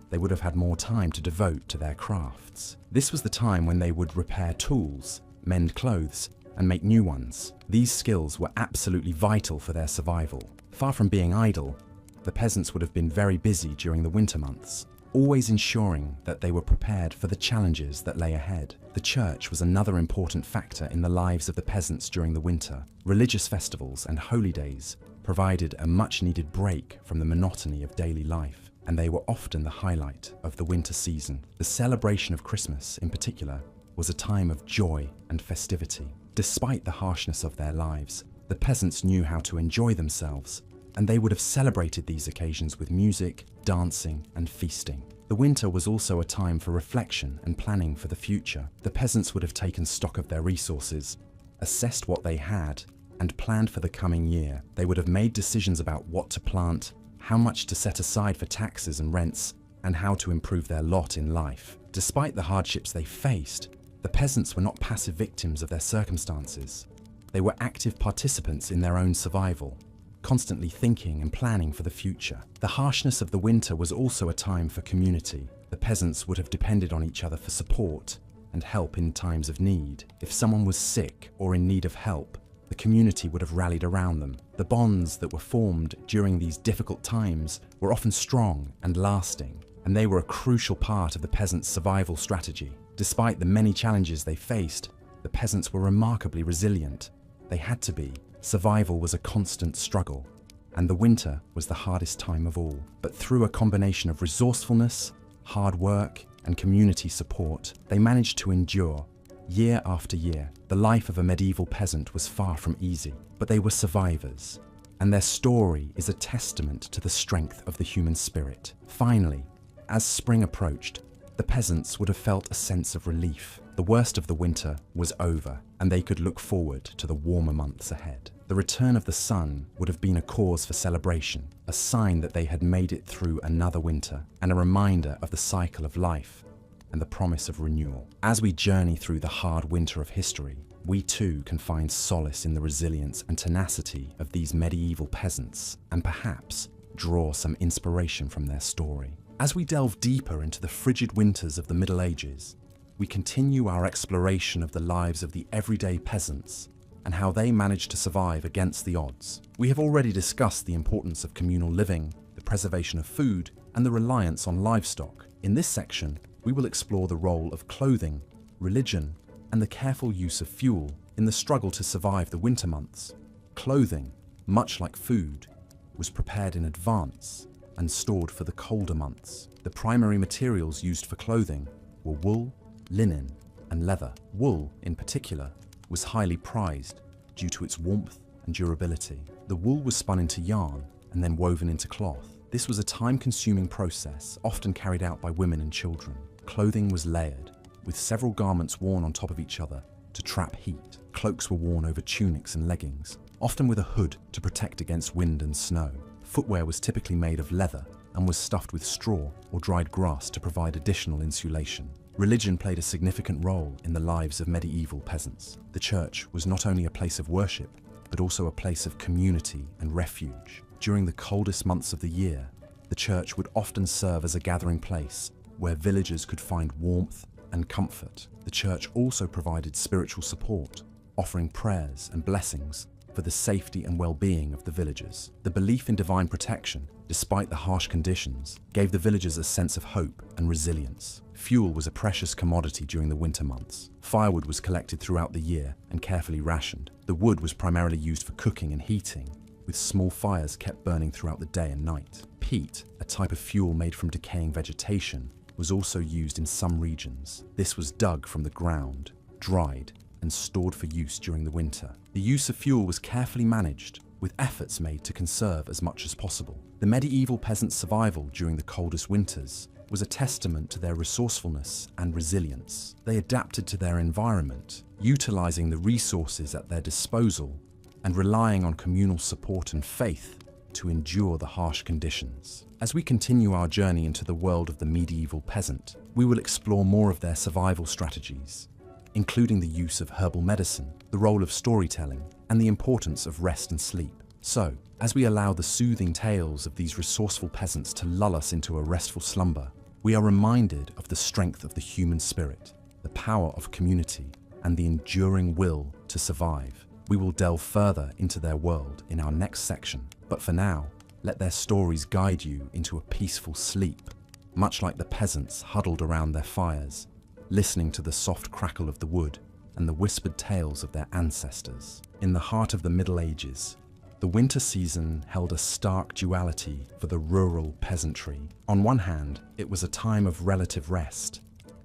they would have had more time to devote to their crafts. This was the time when they would repair tools, mend clothes, and make new ones. These skills were absolutely vital for their survival. Far from being idle, the peasants would have been very busy during the winter months, always ensuring that they were prepared for the challenges that lay ahead. The church was another important factor in the lives of the peasants during the winter. Religious festivals and holy days provided a much-needed break from the monotony of daily life, and they were often the highlight of the winter season. The celebration of Christmas, in particular, was a time of joy and festivity. Despite the harshness of their lives, the peasants knew how to enjoy themselves, and they would have celebrated these occasions with music, dancing, and feasting. The winter was also a time for reflection and planning for the future. The peasants would have taken stock of their resources, assessed what they had, and planned for the coming year. They would have made decisions about what to plant, how much to set aside for taxes and rents, and how to improve their lot in life. Despite the hardships they faced, the peasants were not passive victims of their circumstances. They were active participants in their own survival, constantly thinking and planning for the future. The harshness of the winter was also a time for community. The peasants would have depended on each other for support and help in times of need. If someone was sick or in need of help, the community would have rallied around them. The bonds that were formed during these difficult times were often strong and lasting, and they were a crucial part of the peasants' survival strategy. Despite the many challenges they faced, the peasants were remarkably resilient. They had to be. Survival was a constant struggle, and the winter was the hardest time of all. But through a combination of resourcefulness, hard work, and community support, they managed to endure. Year after year, the life of a medieval peasant was far from easy, but they were survivors, and their story is a testament to the strength of the human spirit. Finally, as spring approached, the peasants would have felt a sense of relief. The worst of the winter was over, and they could look forward to the warmer months ahead. The return of the sun would have been a cause for celebration, a sign that they had made it through another winter, and a reminder of the cycle of life and the promise of renewal. As we journey through the hard winter of history, we too can find solace in the resilience and tenacity of these medieval peasants, and perhaps draw some inspiration from their story. As we delve deeper into the frigid winters of the Middle Ages, we continue our exploration of the lives of the everyday peasants and how they managed to survive against the odds. We have already discussed the importance of communal living, the preservation of food, and the reliance on livestock. In this section, we will explore the role of clothing, religion, and the careful use of fuel in the struggle to survive the winter months. Clothing, much like food, was prepared in advance and stored for the colder months. The primary materials used for clothing were wool, linen, and leather. Wool, in particular, was highly prized due to its warmth and durability. The wool was spun into yarn and then woven into cloth. This was a time-consuming process, often carried out by women and children. Clothing was layered, with several garments worn on top of each other to trap heat. Cloaks were worn over tunics and leggings, often with a hood to protect against wind and snow. Footwear was typically made of leather and was stuffed with straw or dried grass to provide additional insulation. Religion played a significant role in the lives of medieval peasants. The church was not only a place of worship, but also a place of community and refuge. During the coldest months of the year, the church would often serve as a gathering place where villagers could find warmth and comfort. The church also provided spiritual support, offering prayers and blessings for the safety and well-being of the villagers. The belief in divine protection, despite the harsh conditions, gave the villagers a sense of hope and resilience. Fuel was a precious commodity during the winter months. Firewood was collected throughout the year and carefully rationed. The wood was primarily used for cooking and heating, with small fires kept burning throughout the day and night. Peat, a type of fuel made from decaying vegetation, was also used in some regions. This was dug from the ground, dried, and stored for use during the winter. The use of fuel was carefully managed, with efforts made to conserve as much as possible. The medieval peasants' survival during the coldest winters was a testament to their resourcefulness and resilience. They adapted to their environment, utilizing the resources at their disposal and relying on communal support and faith to endure the harsh conditions. As we continue our journey into the world of the medieval peasant, we will explore more of their survival strategies, including the use of herbal medicine, the role of storytelling, and the importance of rest and sleep. So, as we allow the soothing tales of these resourceful peasants to lull us into a restful slumber, we are reminded of the strength of the human spirit, the power of community, and the enduring will to survive. We will delve further into their world in our next section, but for now, let their stories guide you into a peaceful sleep, much like the peasants huddled around their fires, listening to the soft crackle of the wood and the whispered tales of their ancestors. In the heart of the Middle Ages, the winter season held a stark duality for the rural peasantry. On one hand, it was a time of relative rest,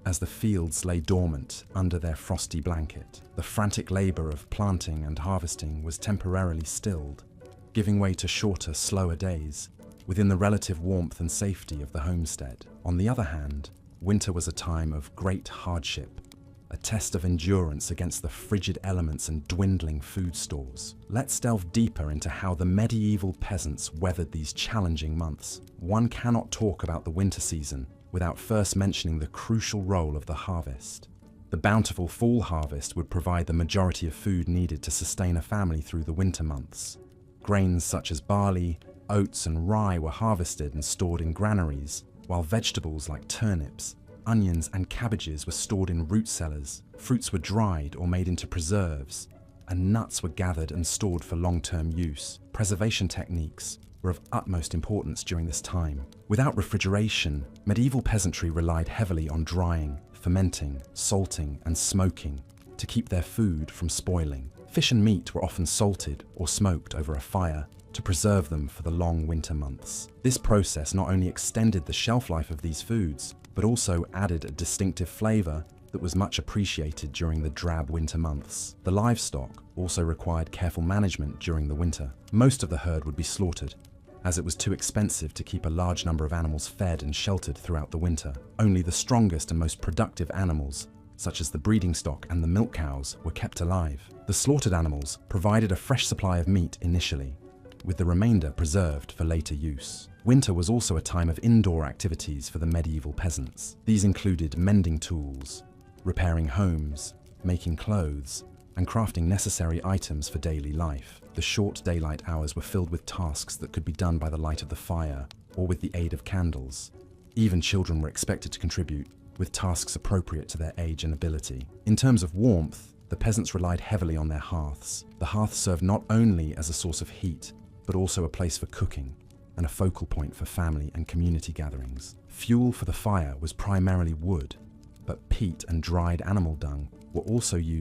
as the fields lay dormant under their frosty blanket. The frantic labor of planting and harvesting was temporarily stilled, giving way to shorter, slower days within the relative warmth and safety of the homestead. On the other hand, winter was a time of great hardship, a test of endurance against the frigid elements and dwindling food stores. Let's delve deeper into how the medieval peasants weathered these challenging months. One cannot talk about the winter season without first mentioning the crucial role of the harvest. The bountiful fall harvest would provide the majority of food needed to sustain a family through the winter months. Grains such as barley, oats, and rye were harvested and stored in granaries, while vegetables like turnips, onions, and cabbages were stored in root cellars. Fruits were dried or made into preserves, and nuts were gathered and stored for long-term use. Preservation techniques were of utmost importance during this time. Without refrigeration, medieval peasantry relied heavily on drying, fermenting, salting, and smoking to keep their food from spoiling. Fish and meat were often salted or smoked over a fire to preserve them for the long winter months. This process not only extended the shelf life of these foods, but also added a distinctive flavor that was much appreciated during the drab winter months. The livestock also required careful management during the winter. Most of the herd would be slaughtered, as it was too expensive to keep a large number of animals fed and sheltered throughout the winter. Only the strongest and most productive animals, such as the breeding stock and the milk cows, were kept alive. The slaughtered animals provided a fresh supply of meat initially, with the remainder preserved for later use. Winter was also a time of indoor activities for the medieval peasants. These included mending tools, repairing homes, making clothes, and crafting necessary items for daily life. The short daylight hours were filled with tasks that could be done by the light of the fire or with the aid of candles. Even children were expected to contribute, with tasks appropriate to their age and ability. In terms of warmth, the peasants relied heavily on their hearths. The hearth served not only as a source of heat, but also a place for cooking and a focal point for family and community gatherings. Fuel for the fire was primarily wood, but peat and dried animal dung were also used